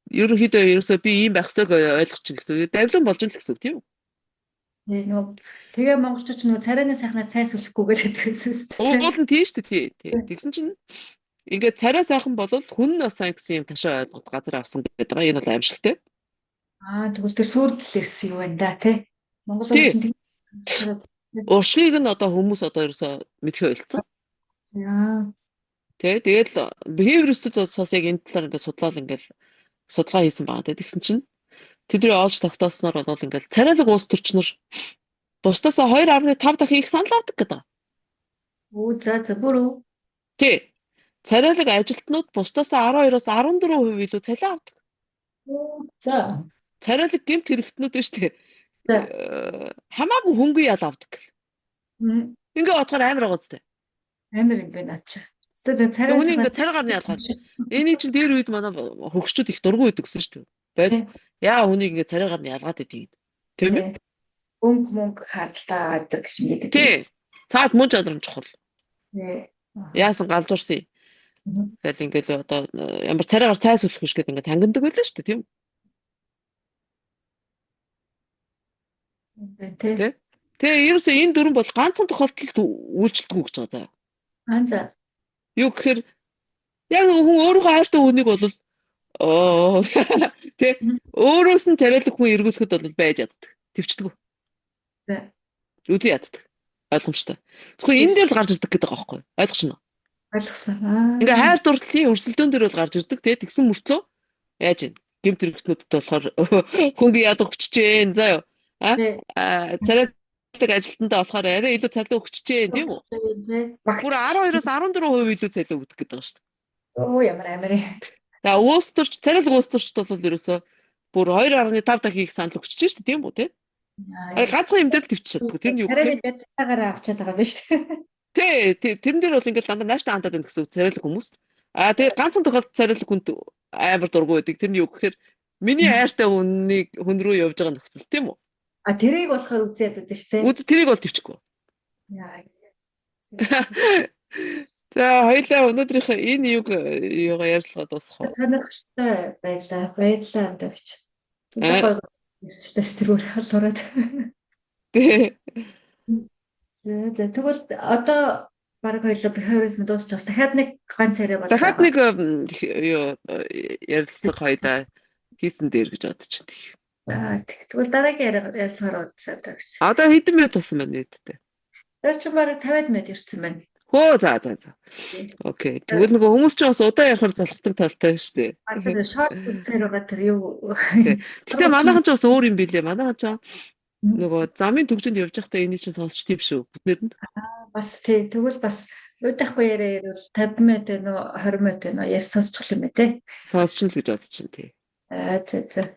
Ерөнхийдөө ерөөсөө би ийм байх ёстойг ойлгож чинь гэсэн үг. Давлан болж ин л гэсэн үг тийм үү? Тэгээ монголчууд нөгөө царайны сайхнаар цайс үлэхгүйгээр гэдэг юм. Уул нь тийм шүү дээ тий. Тэгсэн чинь ингээд царай сайхан болол хүн нь бас сайн гэсэн юм ташаа ойлгоод газар авсан гэдэг байгаа. Энэ бол аимшигтэй. Тэгвэл тэр сүрдэл ирсэн юм байна да тий. Монгол улсын уршиг нь одоо хүмүүс одоо ерөөсөө мэдхээ ойлцсон. Тэгэл behavioristud бас яг энэ талаар ингээд судалгаа хийсэн байгаа. Тэгсэн чинь тэдний олж тогтоосноор бол ингээд царайлаг уус төрчнөр бусдаас 2.5 дахин их санал авдаг гэдэг. За бүр үү? Тий. Царайлаг ажилтнууд бусдаас 12-оос 14% илүү цалин авдаг. За. Царайлаг гэмт хэрэгтнүүд нь шүү дээ. Хамаагүй хөнгөн ял авдаг. Ингээ бодохоор амар байгаа зү. Амар юм байна ачаа. Царай гарны ялгаад. Энийг чинь дээр үед манай хөгшчүүд их дургүй байдаг гэсэн шүү дээ. Байл яа хүнийг ингээ царай гарны ялгаад байдгийг. Тийм ээ. Мөнгө хардтаа гэдэг гэж мэддэг. Тий. Цаад мөн чадрын чухал. Яасан галзуурсан. Тэгэл ингээл одоо ямар царайгаар цайс үлэх биш гэдэг ингээ тангиндаг байлаа шүү дээ тийм. Тэгээ ерөөсөө энэ дөрвөн бол ганцхан тохиолдолд үйлчлдэг гэж байгаа заа. За. Юу гэхээр яг хүн өөрийнхөө хайртай хүнийг бол тий өөрөөс нь царайлаг хүн эргүүлэхэд бол байж яддаг. Твчдэг. За. Үзий яддаг. Ойлгомжтой. Зөвхөн энэ дээр л гарч ирдэг гэдэг байгаа байхгүй юу? Ойлгочихно уу? Ойлгосон. Ингээ хайр дурлалын өрсөлдөөн дээр бол гарч ирдэг тий тэгсэн мөртлөө яаж юм? Гэмт хэрэгтнүүдэд болохоор хөнгө ядах хүчжээ заа юу? Царайлаг ажилтнаа болохоор арай илүү цалин өгчжээ тийм үү? Бүр 12-оос 14% илүү цалин өгдөг гэдэг байгаа шүү дээ. Оо ямар амар юм. За уус төрч царайлаг уус төрчд бол ерөөсөө бүр 2.5 дахин их санал өгчж шүү дээ тийм үү те? Ганцхан юм дээр л төвчж чаддаг. Тэр нь юу гэхээр бяцаагаар авчаад байгаа юм байна шүү дээ. Тий, тэрэн дээр бол ингээл дандаа нааштай хандаад байна гэсэн царайлаг хүмүүс. Тэгээ ганцхан тохиолдолд царайлаг хүнд амар дургүй байдаг. Тэр нь юу гэхээр миний хайртай хүн рүү явж байгаа нөхцөл тийм үү? Тэрийг болохоор үзээд байдаг шүү дээ. Тэрийг бол төвчгүй. За хоёлаа өнөөдрийнхөө энэ юугаа ярилцлага дуусгах уу? Сонирхолтой байлаа. Баярлалаа амтагч. Тэр хураад. Тэгвэл одоо бараг хоёлоо behaviorism дуусчихсан. Дахиад нэг ганц яриа болоо. Дахиад нэг ярилцлага хоёлаа хийсэн дээр гэж бодож байна. Тэгвэл дараагийн ярилцлагаар удаа гэж. Одоо хэдэн минут болсон байна нийтдээ? Тэр чинь бараг 50 минут ирсэн байна. Хөө за. Окей. Тэгвэл нөгөө хүмүүс ч бас удаа ярихаар залхдаг талтай шүү дээ. Тэр шорт үзээр байгаа тэр юу. Гэтэ манайхан ч бас өөр юм билээ. Манайхан ч нөгөө замын төгжөнд явж байхдаа энийг чинь сонсч тийм шүү. Бүгдээр нь. Бас тий. Тэгвэл бас удахгүй яриа бол 50 минут нөө 20 минут нөө яс сонсчих юм бэ те. Сонсч л гэж бодож чинь тий. За.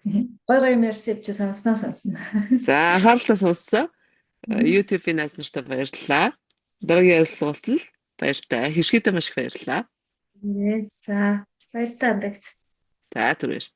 Гоё юм ярьсан чи сонсноо сонсно. За анхаарлаа сонссон. YouTube-ийн найз нартай баярлалаа. Дараагийн ярилцлагалтал баяртай. Хишгийдээ маш их баярлалаа. За баяр таа. За түр баяр.